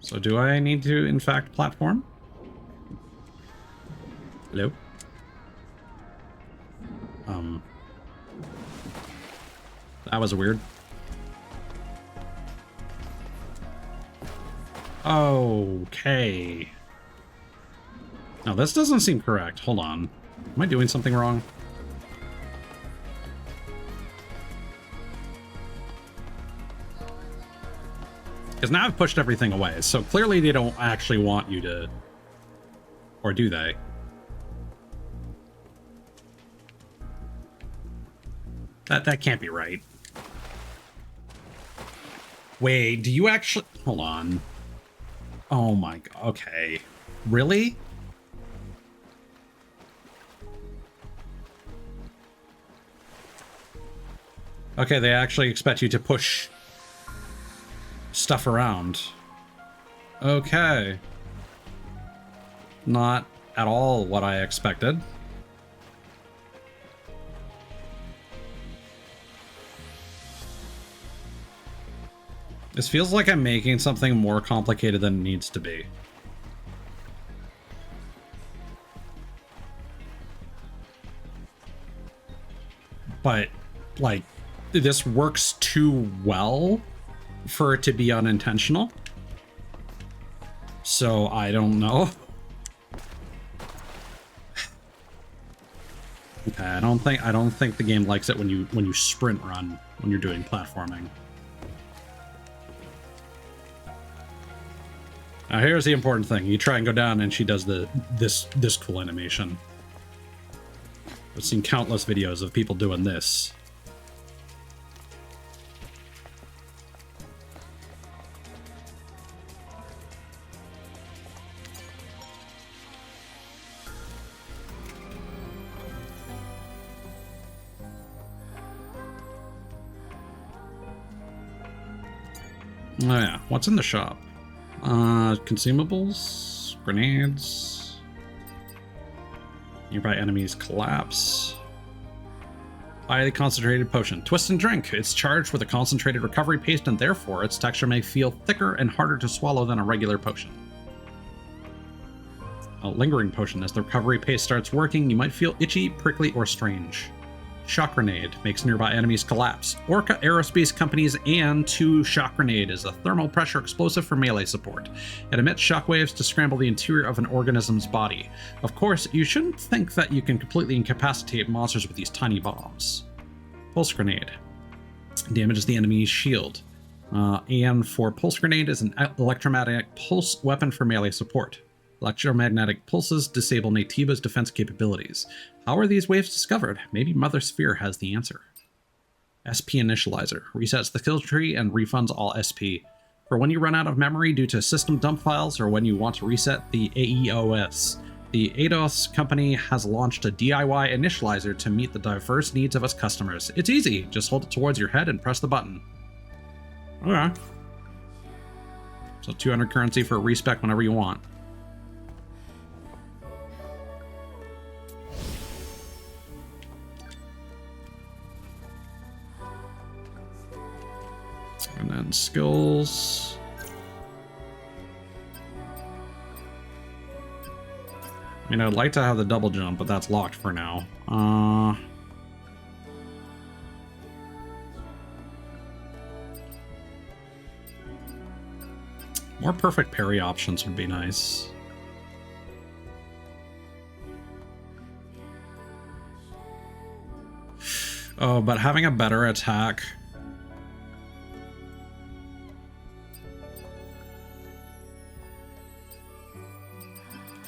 So do I need to, in fact, platform? Hello? That was weird. Okay. Now, this doesn't seem correct. Hold on. Am I doing something wrong? Because now I've pushed everything away, so clearly they don't actually want you to... Or do they? That can't be right. Wait, do you actually... Hold on. Oh my god. Okay. Really? Okay, they actually expect you to push stuff around. Okay. Not at all what I expected. This feels like I'm making something more complicated than it needs to be. But, like, this works too well for it to be unintentional. So, I don't know. Okay, I don't think the game likes it when you sprint run when you're doing platforming. Now here's the important thing. You try and go down and she does this cool animation. I've seen countless videos of people doing this. Oh yeah, what's in the shop? Consumables, grenades, nearby enemies collapse. Highly concentrated potion. Twist and drink. It's charged with a concentrated recovery paste and therefore its texture may feel thicker and harder to swallow than a regular potion. A lingering potion. As the recovery paste starts working, you might feel itchy, prickly, or strange. Shock grenade makes nearby enemies collapse. Orca Aerospace Company's AN-2 shock grenade is a thermal pressure explosive for melee support. It emits shockwaves to scramble the interior of an organism's body. Of course, you shouldn't think that you can completely incapacitate monsters with these tiny bombs. Pulse grenade damages the enemy's shield. AN-4 pulse grenade is an electromagnetic pulse weapon for melee support. Electromagnetic pulses disable Naytiba's defense capabilities. How are these waves discovered? Maybe Mother Sphere has the answer. SP Initializer. Resets the kill tree and refunds all SP. For when you run out of memory due to system dump files or when you want to reset the AEOS. The Eidos company has launched a DIY initializer to meet the diverse needs of its customers. It's easy. Just hold it towards your head and press the button. Okay. So 200 currency for a respec whenever you want. And then skills. I mean, I'd like to have the double jump, but that's locked for now. More perfect parry options would be nice. Oh, but having a better attack...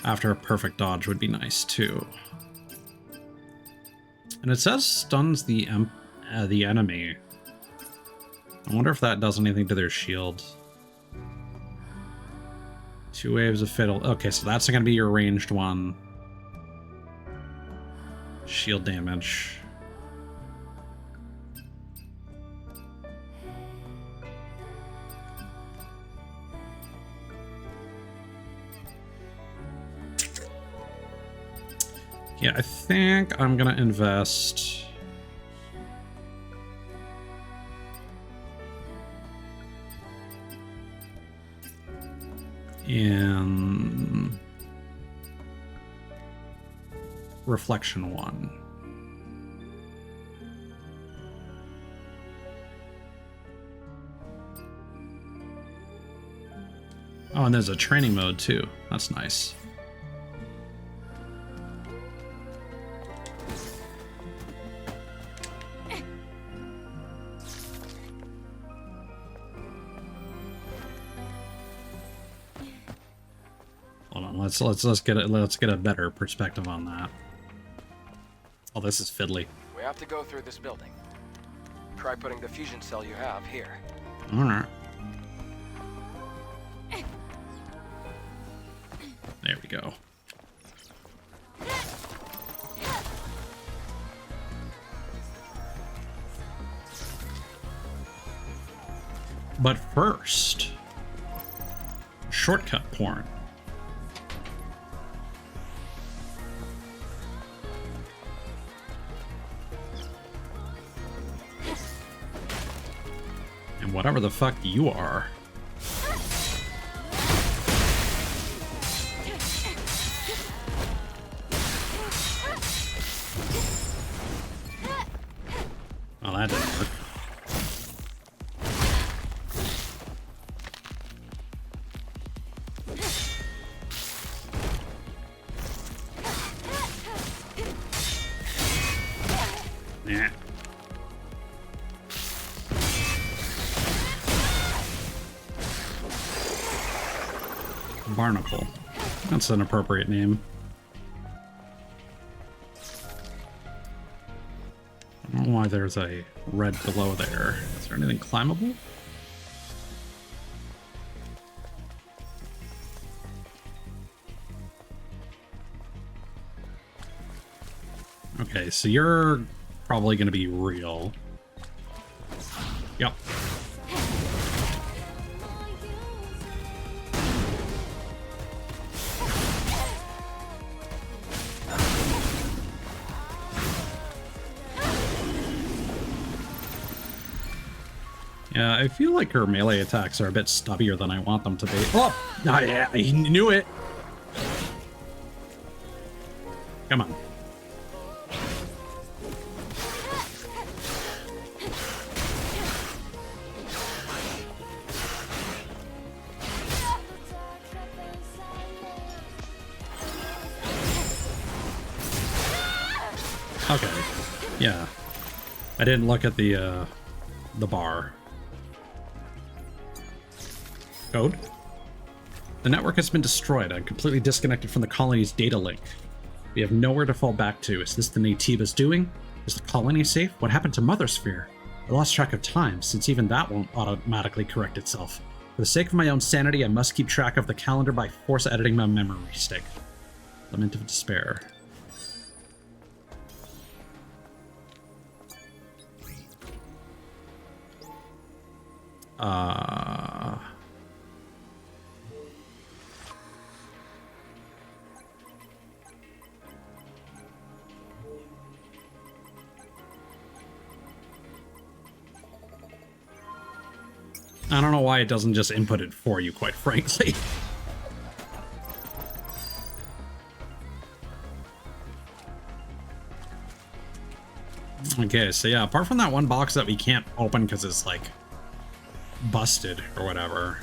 after a perfect dodge would be nice too. And it says stuns the enemy. I wonder if that does anything to their shield. 2 waves of fiddle. Okay, so that's going to be your ranged one. Shield damage. Yeah, I think I'm gonna invest in Reflection 1. Oh, and there's a training mode too. That's nice. Let's get a better perspective on that. Oh, this is fiddly. We have to go through this building. Try putting the fusion cell you have here. All right. we go. But first, shortcut porn. And whatever the fuck you are. Well, that didn't work. Yeah. Barnacle. That's an appropriate name. I don't know why there's a red below there. Is there anything climbable? Okay, so you're probably going to be real. Yep. Yeah, I feel like her melee attacks are a bit stubbier than I want them to be. Oh! I knew it! Come on. Okay. Yeah. I didn't look at the bar. Code. The network has been destroyed. I'm completely disconnected from the colony's data link. We have nowhere to fall back to. Is this the Nativa's doing? Is the colony safe? What happened to Mother Sphere? I lost track of time, since even that won't automatically correct itself. For the sake of my own sanity, I must keep track of the calendar by force editing my memory stick. Lament of Despair. I don't know why it doesn't just input it for you, quite frankly. Okay, so yeah, apart from that one box that we can't open because it's like busted or whatever,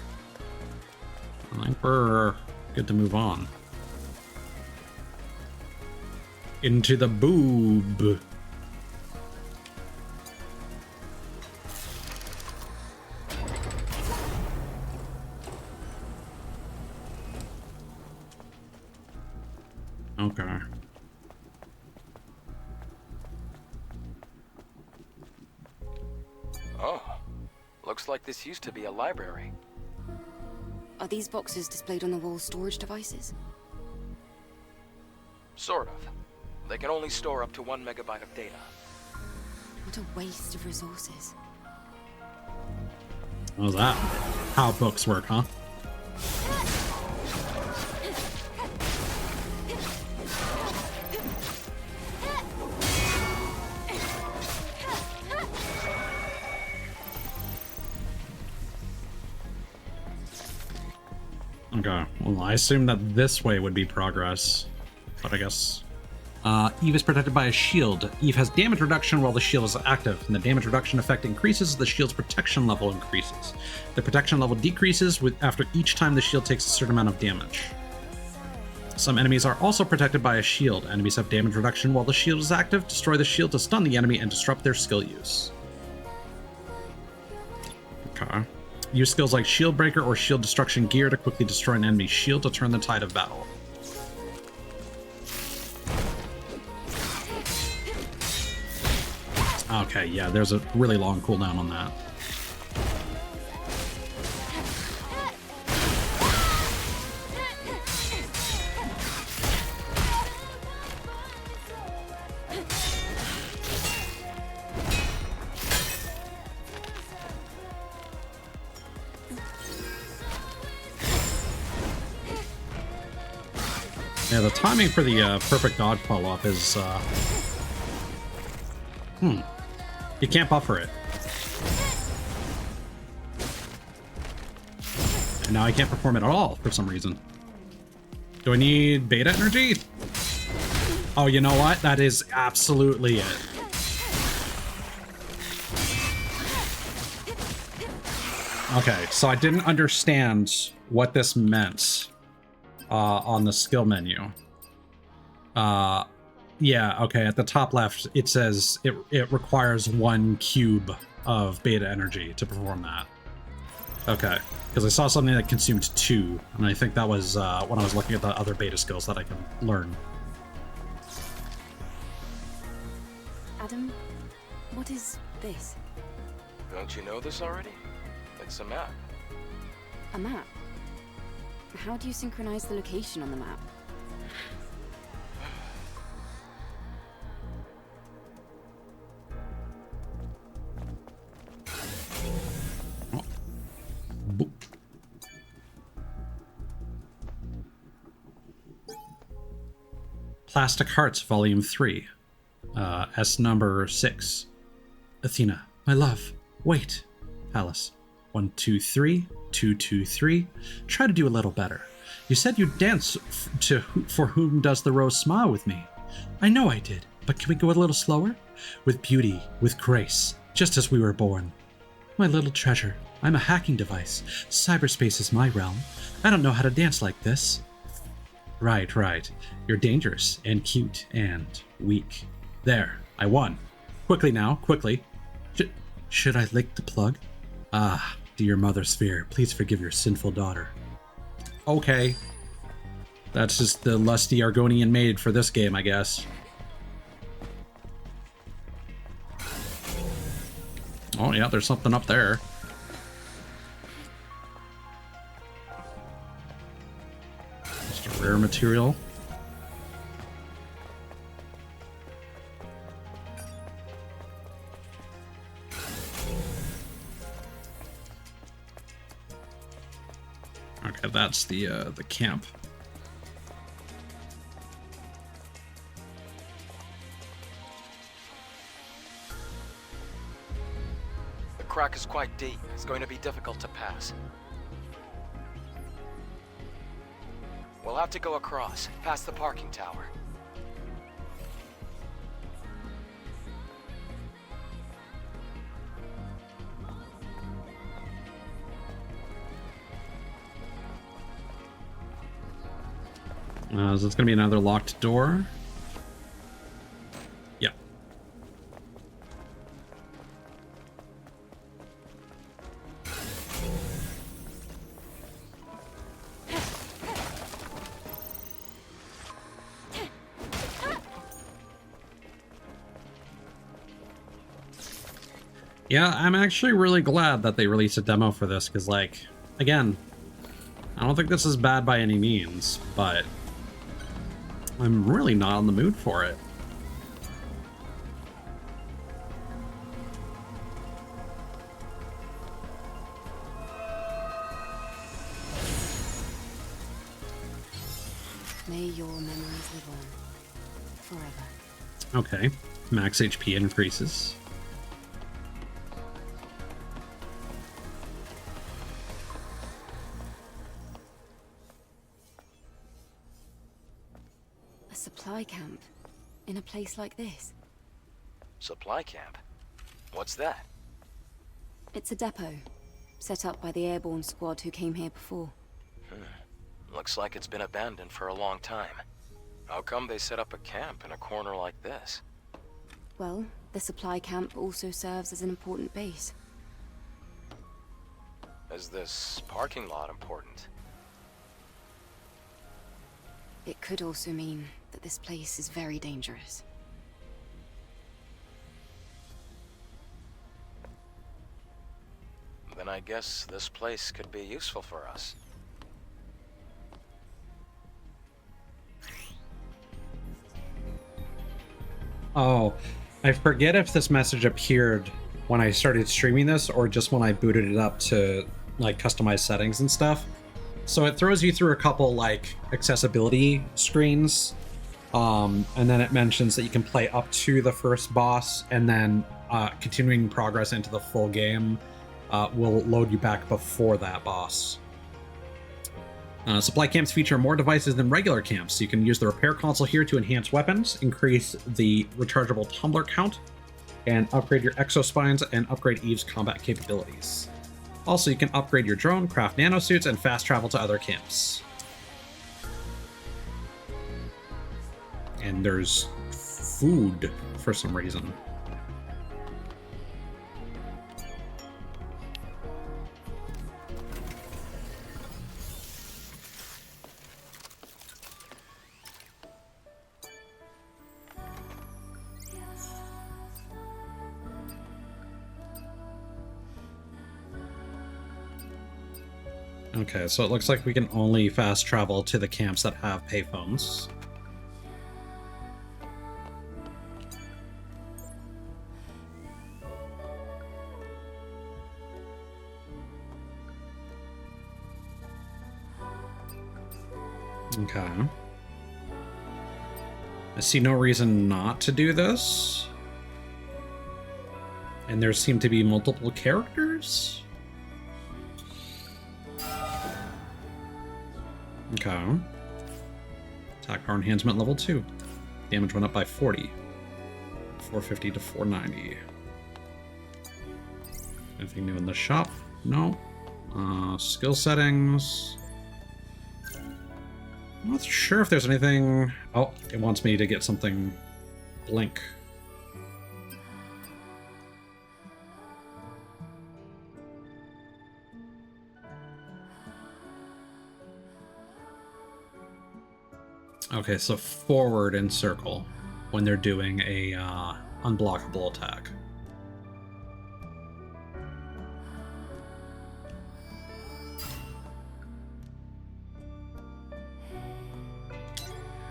I think we're good to move on. Into the boob. Okay. Oh, looks like this used to be a library. Are these boxes displayed on the wall storage devices? Sort of. They can only store up to 1 megabyte of data. What a waste of resources. How's that? How books work, huh? Okay, well, I assume that this way would be progress, but I guess... Eve is protected by a shield. Eve has damage reduction while the shield is active, and the damage reduction effect increases as the shield's protection level increases. The protection level decreases after each time the shield takes a certain amount of damage. Some enemies are also protected by a shield. Enemies have damage reduction while the shield is active. Destroy the shield to stun the enemy and disrupt their skill use. Okay. Use skills like Shield Breaker or Shield Destruction Gear to quickly destroy an enemy's shield to turn the tide of battle. Okay, yeah, there's a really long cooldown on that. Yeah, the timing for the perfect dodge follow-up is, you can't buffer it. And now I can't perform it at all for some reason. Do I need beta energy? Oh, you know what? That is absolutely it. Okay, so I didn't understand what this meant on the skill menu. Yeah, okay, at the top left, it says it requires 1 cube of beta energy to perform that. Okay, because I saw something that consumed 2, and I think that was when I was looking at the other beta skills that I can learn. Adam, what is this? Don't you know this already? It's a map. A map? How do you synchronize the location on the map? Plastic Hearts, Volume 3. S number 6. Athena, my love, wait. Alice, 1, 2, 3, 2, 2, 3. Try to do a little better. You said you'd dance for whom does the rose smile with me. I know I did, but can we go a little slower? With beauty, with grace, just as we were born. My little treasure, I'm a hacking device. Cyberspace is my realm. I don't know how to dance like this. Right, right. You're dangerous and cute and weak. There, I won. Quickly now, quickly. Should I lick the plug? Ah, dear Mother Sphere, please forgive your sinful daughter. Okay. That's just the lusty Argonian maid for this game, I guess. Oh yeah, there's something up there. Just a rare material. Okay, that's the camp. The crack is quite deep. It's going to be difficult to pass. We'll have to go across, past the parking tower. So it's gonna be another locked door. Yep. Yeah, I'm actually really glad that they released a demo for this, because, like, again, I don't think this is bad by any means, but I'm really not in the mood for it. May your memories live on forever. Okay, max HP increases. A supply camp in a place like this. Supply camp? What's that? It's a depot set up by the airborne squad who came here before. Looks like it's been abandoned for a long time. How come they set up a camp in a corner like this? Well, the supply camp also serves as an important base. Is this parking lot important? It could also mean that this place is very dangerous. Then I guess this place could be useful for us. Oh, I forget if this message appeared when I started streaming this or just when I booted it up to, like, customize settings and stuff. So it throws you through a couple like accessibility screens, and then it mentions that you can play up to the first boss, and then continuing progress into the full game will load you back before that boss. Supply camps feature more devices than regular camps. You can use the repair console here to enhance weapons, increase the rechargeable tumbler count, and upgrade your exospines and upgrade Eve's combat capabilities. Also, you can upgrade your drone, craft nanosuits, and fast travel to other camps. And there's food for some reason. Okay, so it looks like we can only fast travel to the camps that have payphones. Okay. I see no reason not to do this. And there seem to be multiple characters? Okay. Attack power enhancement level 2. Damage went up by 40. 450 to 490. Anything new in the shop? No. Skill settings. I'm not sure if there's anything... Oh, it wants me to get something... Blink. Okay, so forward and circle when they're doing a unblockable attack.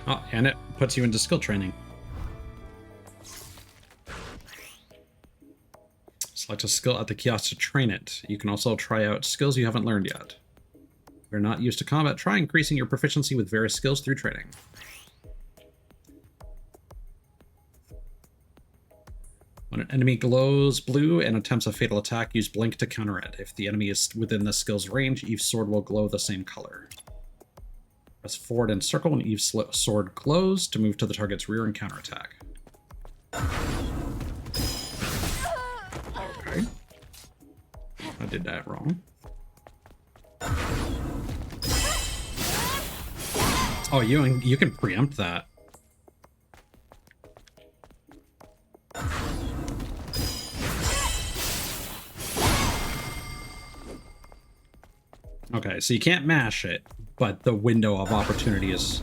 Oh, and it puts you into skill training. Select a skill at the kiosk to train it. You can also try out skills you haven't learned yet. If you're not used to combat, try increasing your proficiency with various skills through training. When an enemy glows blue and attempts a fatal attack, use blink to counter it. If the enemy is within the skill's range, Eve's sword will glow the same color. Press forward and circle when Eve's sword glows to move to the target's rear and counterattack. Okay. I did that wrong. Oh, you can preempt that. Okay, so you can't mash it, but the window of opportunity is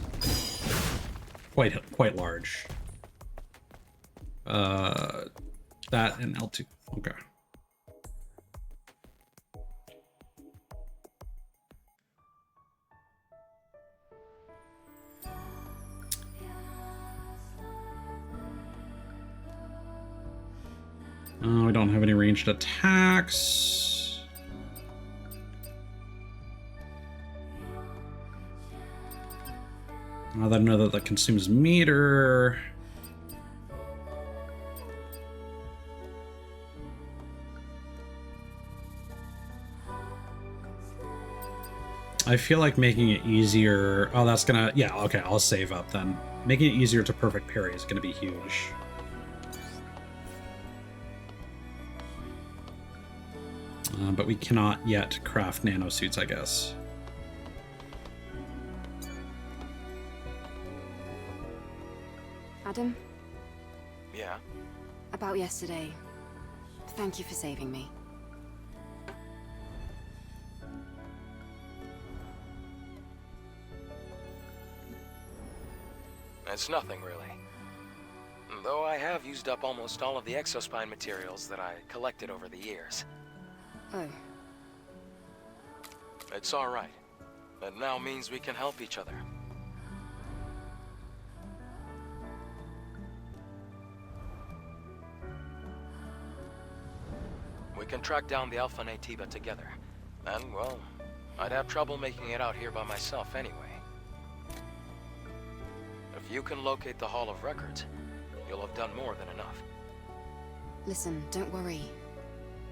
quite large. That and L2. Okay. We don't have any ranged attacks. I don't know that consumes meter. I feel like making it easier... Oh, that's gonna... Yeah, okay, I'll save up then. Making it easier to perfect parry is gonna be huge. But we cannot yet craft nanosuits, I guess. Adam? Yeah? About yesterday. Thank you for saving me. It's nothing, really. Though I have used up almost all of the exospine materials that I collected over the years. Oh. It's alright. It now means we can help each other. We can track down the Alpha Nativa together. And, well, I'd have trouble making it out here by myself anyway. If you can locate the Hall of Records, you'll have done more than enough. Listen, don't worry.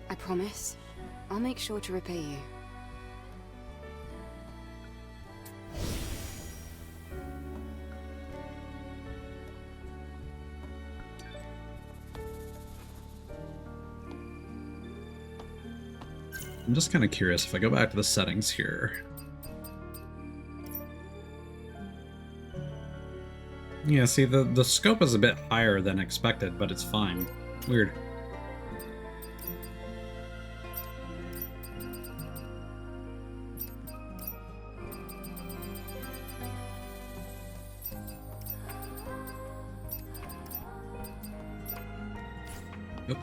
I promise. I'll make sure to repay you. I'm just kind of curious if I go back to the settings here. Yeah, see, the scope is a bit higher than expected, but it's fine. Weird. Nope.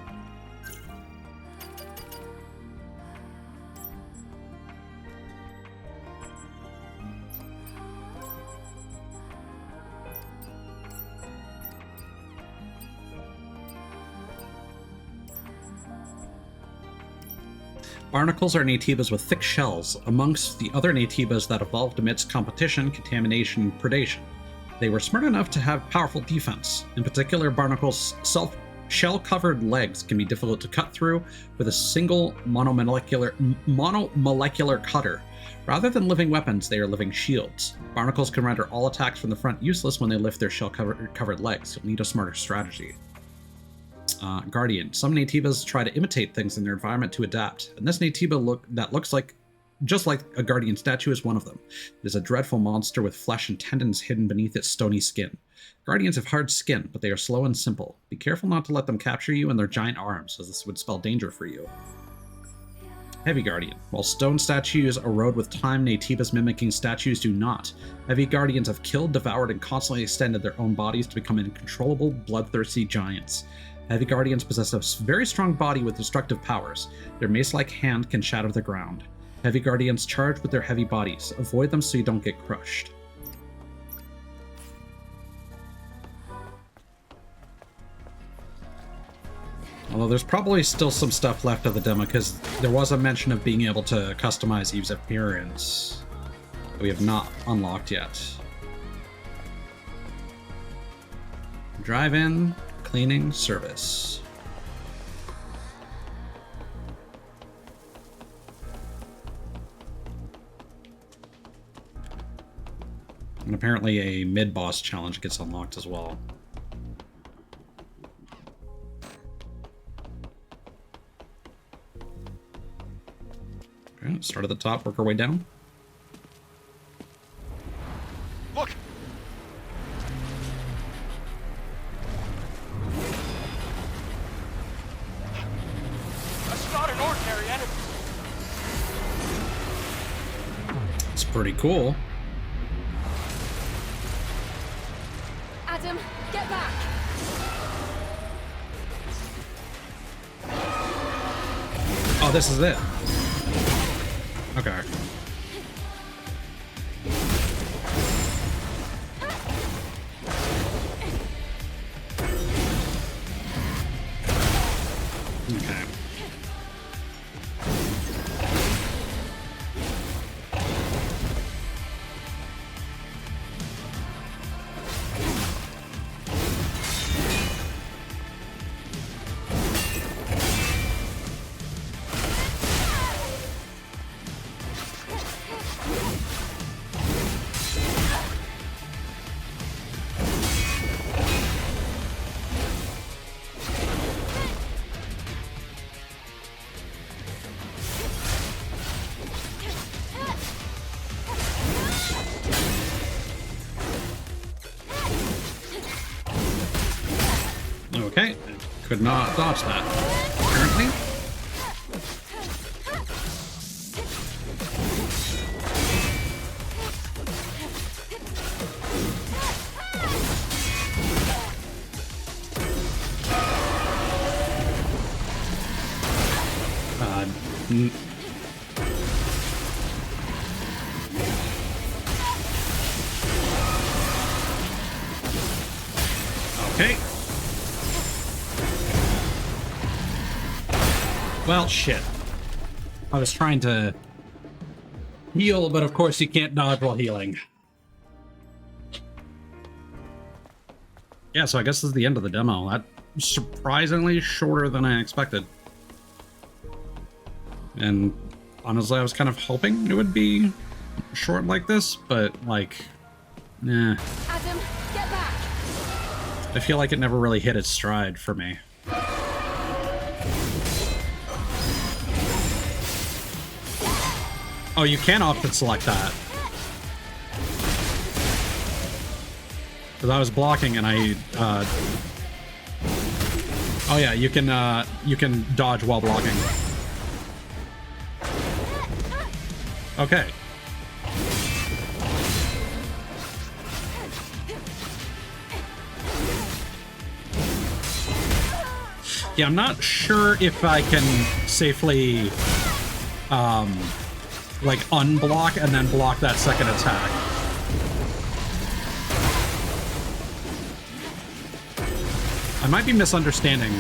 Barnacles are Naytibas with thick shells, amongst the other Naytibas that evolved amidst competition, contamination, and predation. They were smart enough to have powerful defense. In particular, Barnacles' shell-covered legs can be difficult to cut through with a single monomolecular cutter. Rather than living weapons, they are living shields. Barnacles can render all attacks from the front useless when they lift their shell-covered legs. You'll need a smarter strategy. Guardian. Some Naytibas try to imitate things in their environment to adapt, and this Naytiba that looks like just like a Guardian statue is one of them. It is a dreadful monster with flesh and tendons hidden beneath its stony skin. Guardians have hard skin, but they are slow and simple. Be careful not to let them capture you in their giant arms, as this would spell danger for you. Heavy Guardian. While stone statues erode with time, Naytibas mimicking statues do not. Heavy Guardians have killed, devoured, and constantly extended their own bodies to become uncontrollable, bloodthirsty giants. Heavy Guardians possess a very strong body with destructive powers. Their mace-like hand can shatter the ground. Heavy Guardians charge with their heavy bodies. Avoid them so you don't get crushed. Although there's probably still some stuff left of the demo, because there was a mention of being able to customize Eve's appearance that we have not unlocked yet. Drive-in cleaning service. And apparently a mid-boss challenge gets unlocked as well. Okay, start at the top, work our way down. Look! That's not an ordinary enemy. It's pretty cool. Adam, get back! Oh, this is it. Okay. Okay. Okay, could not dodge that, apparently. Okay. Well, shit. I was trying to Heal, but of course you can't dodge while healing. Yeah, so I guess this is the end of the demo. That's surprisingly shorter than I expected. And honestly, I was kind of hoping it would be short like this, but like, nah. Adam, get back! I feel like it never really hit its stride for me. Oh, you can opt to select that. Because I was blocking and I, oh yeah, you can dodge while blocking. Okay. Yeah, I'm not sure if I can safely, like unblock and then block that second attack. I might be misunderstanding.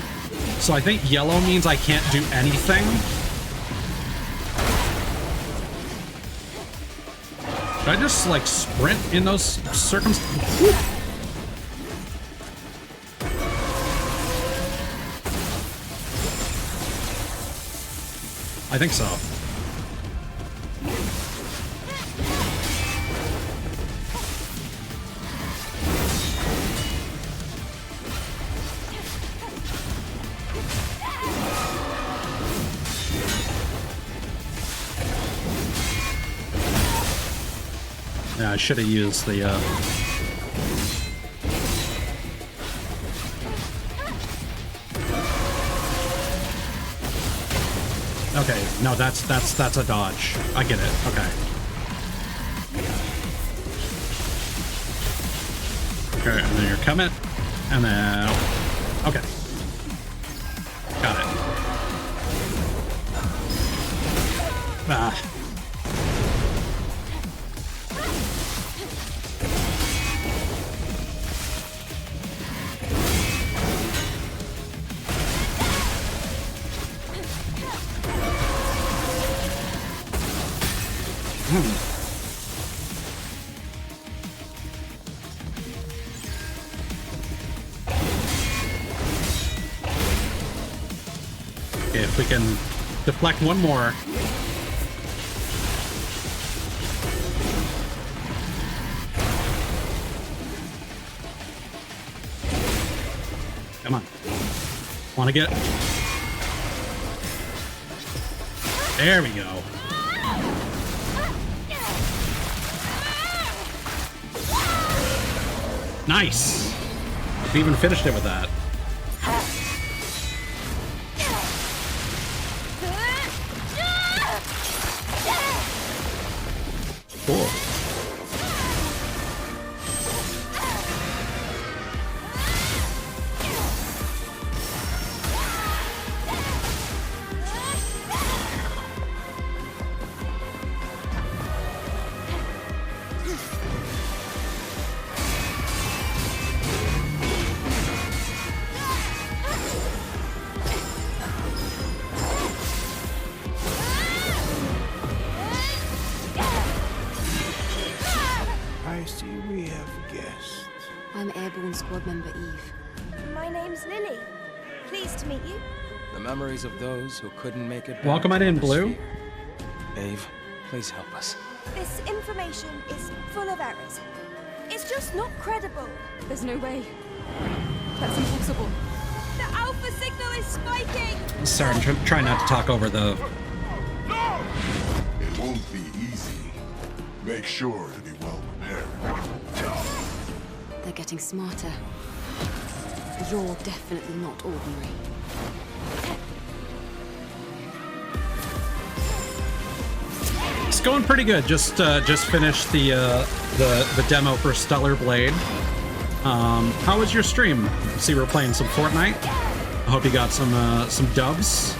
So I think yellow means I can't do anything. Should I just like sprint in those circumstances? I think so. Yeah, I should have used the Okay, no, that's a dodge. I get it. Okay. Okay, and then you're coming, and then okay. Got it. Ah. Okay, if we can deflect one more. Come on. Want to get... There we go. Nice. We even finished it with that. Cool. I see we have guests. I'm Airborne Squad Member Eve. My name's Lily. Pleased to meet you. The memories of those who couldn't make it back Welcome on to in, the Blue. sphere. Eve, please help us. This information is full of errors. It's just not credible. There's no way. That's impossible. The alpha signal is spiking! Sorry, I'm trying not to talk over the... It won't be easy. Make sure to be well prepared. They're getting smarter. You're definitely not ordinary. It's going pretty good. Just finished the demo for Stellar Blade. How was your stream? See, we're playing some Fortnite. I hope you got some dubs.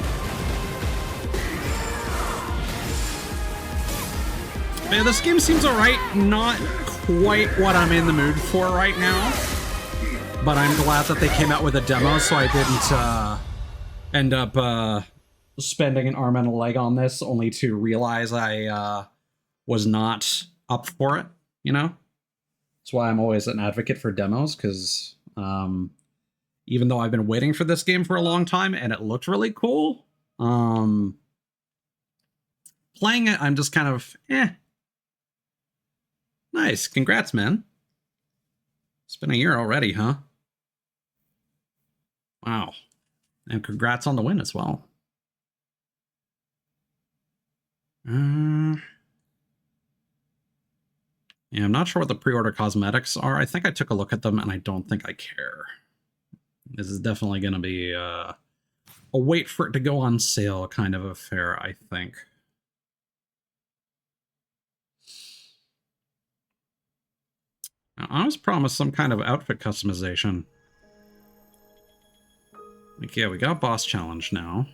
Yeah, this game seems alright. Not quite what I'm in the mood for right now, but I'm glad that they came out with a demo, so I didn't end up spending an arm and a leg on this, only to realize I was not up for it, you know? That's why I'm always an advocate for demos, because even though I've been waiting for this game for a long time and it looked really cool, playing it, I'm just kind of, Nice. Congrats, man. It's been a year already, huh? Wow. And congrats on the win as well. Yeah, I'm not sure what the pre-order cosmetics are. I think I took a look at them and I don't think I care. This is definitely going to be a wait for it to go on sale kind of affair, I think. Now, I was promised some kind of outfit customization. Like, yeah, we got boss challenge now.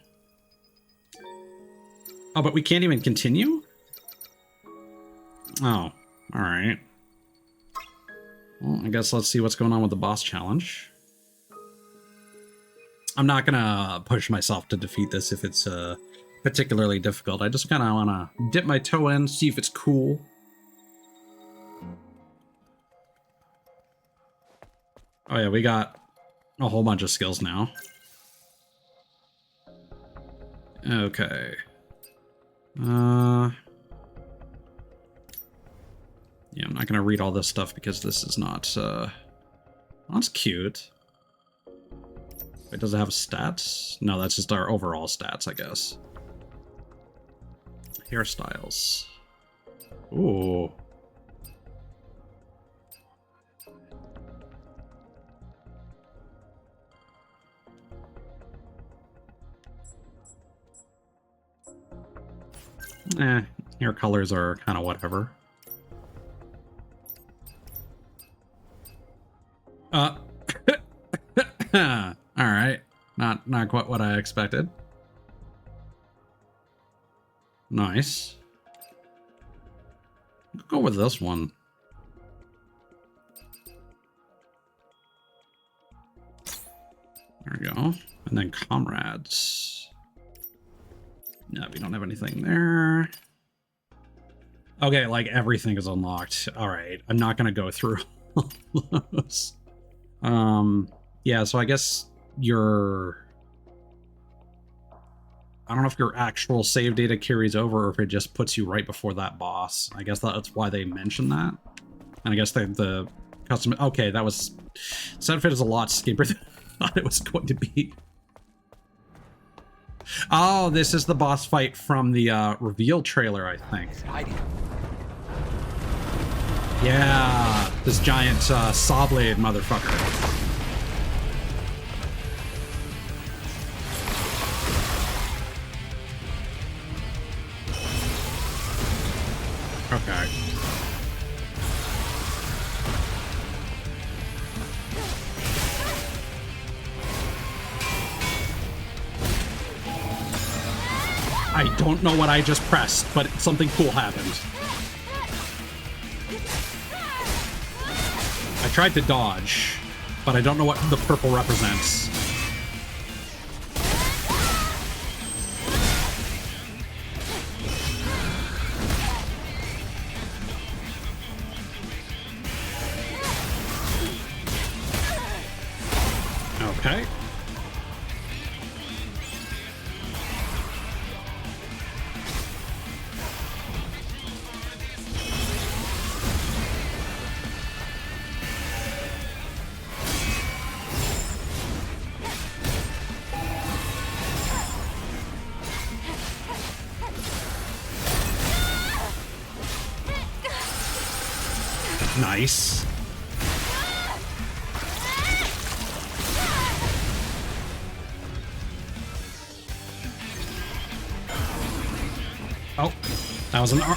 Oh, but we can't even continue? Oh, alright. Well, I guess let's see what's going on with the boss challenge. I'm not gonna push myself to defeat this if it's particularly difficult. I just kind of want to dip my toe in, see if it's cool. Oh yeah, we got a whole bunch of skills now. Okay. Yeah, I'm not gonna read all this stuff because this is not, that's cute. Wait, does it have stats? No, that's just our overall stats, I guess. Hairstyles. Ooh. Hair colors are kind of whatever. Alright. Not quite what I expected. Nice. I'll go with this one. There we go. And then comrades. No, we don't have anything there. Okay, like everything is unlocked. Alright, I'm not gonna go through all those. Yeah, so I guess your... I don't know if your actual save data carries over or if it just puts you right before that boss. I guess that's why they mentioned that. And I guess the custom... Okay, that was... Setfit is a lot skimpier than I thought it was going to be. Oh, this is the boss fight from the reveal trailer, I think. Yeah, this giant saw blade motherfucker. Okay. I don't know what I just pressed, but something cool happened. I tried to dodge, but I don't know what the purple represents. Okay. Nice. Oh, that was an R.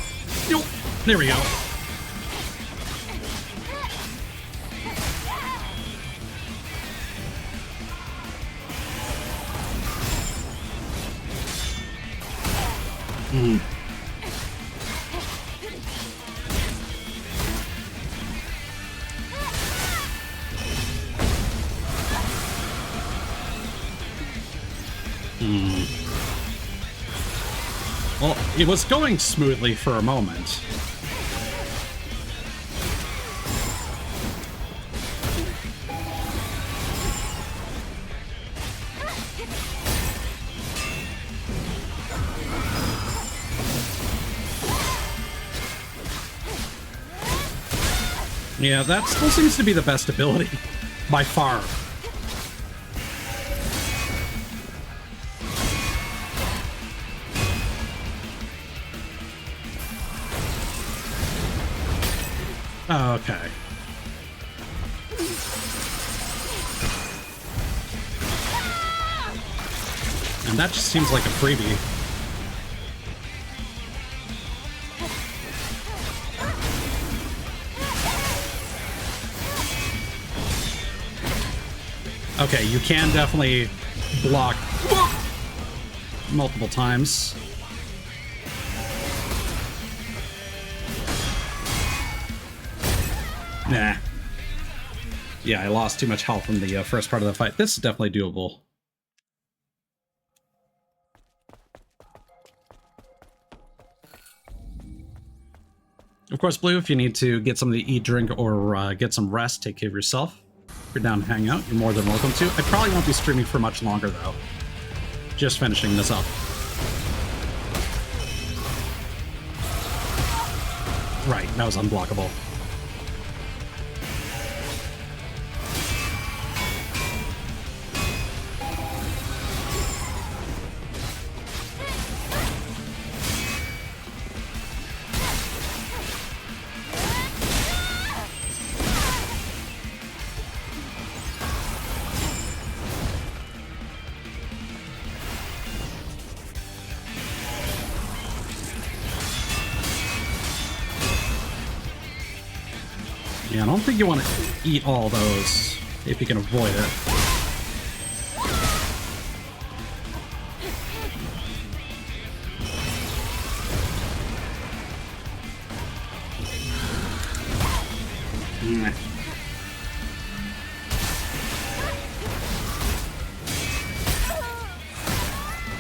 Nope. There we go. Well, it was going smoothly for a moment. Yeah, that still seems to be the best ability. By far. Okay. And that just seems like a freebie. Okay, you can definitely block multiple times. Nah. Yeah, I lost too much health in the first part of the fight. This is definitely doable. Of course, Blue, if you need to get something to eat, drink, or get some rest, take care of yourself. If you're down to hang out, you're more than welcome to. I probably won't be streaming for much longer, though. Just finishing this up. Right, that was unblockable. Yeah, I don't think you want to eat all those if you can avoid it.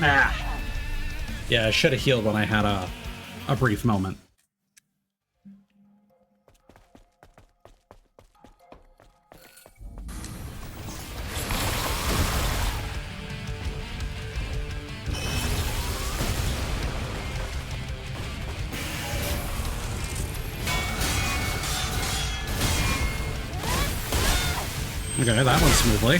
Ah. Yeah, I should have healed when I had a brief moment. Okay, that went smoothly.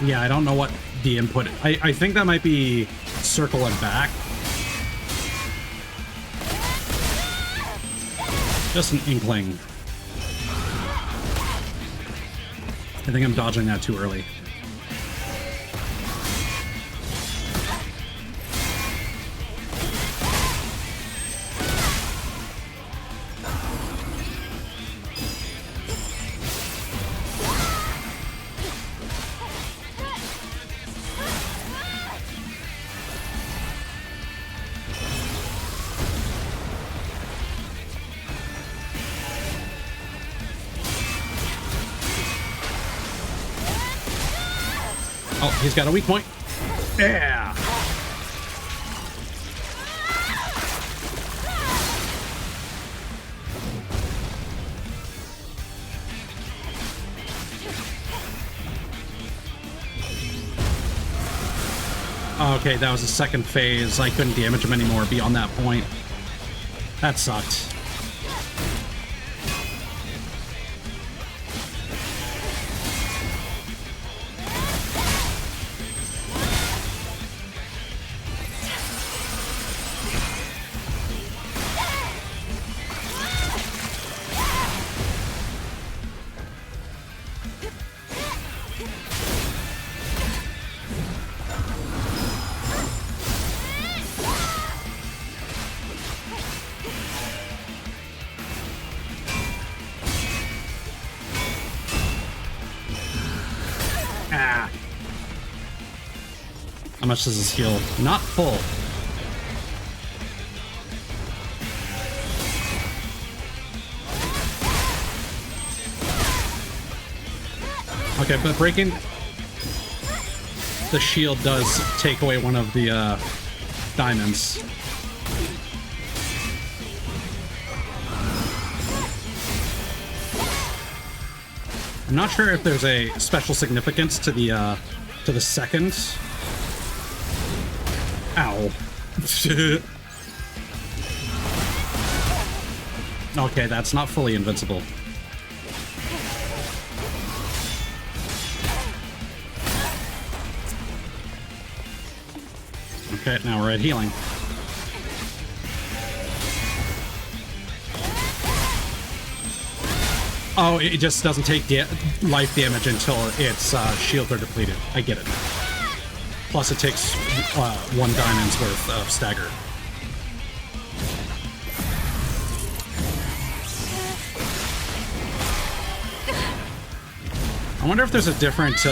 Yeah, I don't know what the input... I think that might be circle and back. Just an inkling. I think I'm dodging that too early. Oh, he's got a weak point. Yeah. Okay, that was the second phase. I couldn't damage him anymore beyond that point. That sucked. How much does this heal? Not full. Okay, but breaking the shield does take away one of the diamonds. I'm not sure if there's a special significance to the second Ow. Okay, that's not fully invincible. Okay, now we're at healing. Oh, it just doesn't take life damage until its shields are depleted. I get it. Plus it takes 1 diamond's worth of stagger. I wonder if there's a different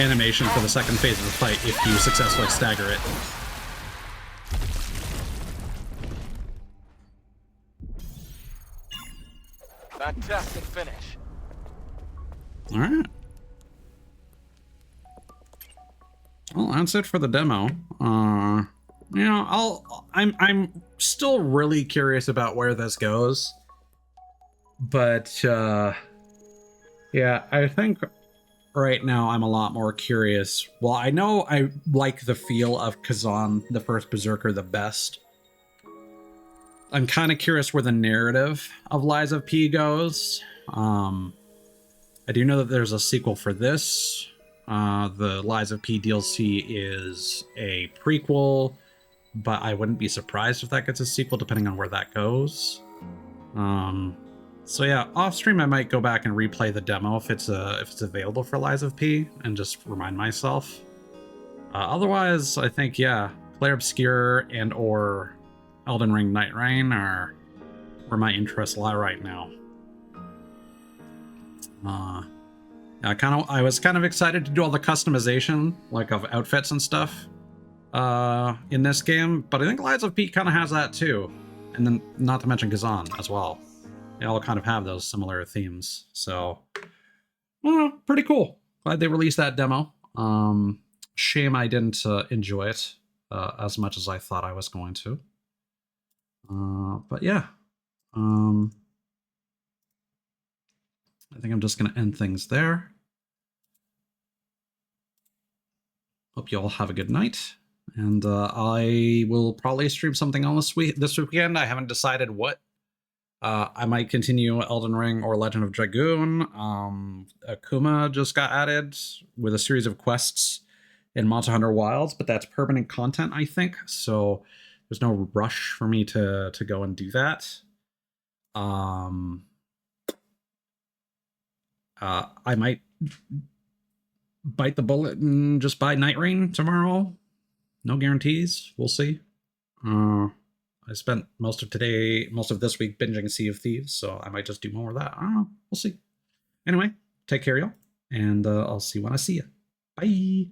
animation for the second phase of the fight if you successfully stagger it. Fantastic finish. All right. Well, that's it for the demo. You know, I'm still really curious about where this goes, but yeah, I think right now I'm a lot more curious. Well, I know I like the feel of Kazan, the first Berserker, the best. I'm kind of curious where the narrative of Lies of P goes. I do know that there's a sequel for this. The Lies of P DLC is a prequel, but I wouldn't be surprised if that gets a sequel depending on where that goes. So yeah, off stream I might go back and replay the demo if it's available for Lies of P and just remind myself. Otherwise, I think yeah, Clair Obscure and or Elden Ring Night Rain are where my interests lie right now. I was kind of excited to do all the customization, like of outfits and stuff, in this game, but I think Lies of P kind of has that too, and then not to mention Kazan as well. They all kind of have those similar themes, so pretty cool. Glad they released that demo. Shame I didn't enjoy it as much as I thought I was going to. But yeah, I think I'm just going to end things there. Hope you all have a good night. And I will probably stream something on this weekend. I haven't decided what. I might continue Elden Ring or Legend of Dragoon. Akuma just got added with a series of quests in Monster Hunter Wilds, but that's permanent content, I think. So there's no rush for me to go and do that. I might bite the bullet and just buy Night Rain tomorrow. No guarantees. We'll see. I spent most of this week binging Sea of Thieves, so I might just do more of that. I don't know. We'll see. Anyway, take care, y'all, and I'll see you when I see you. Bye.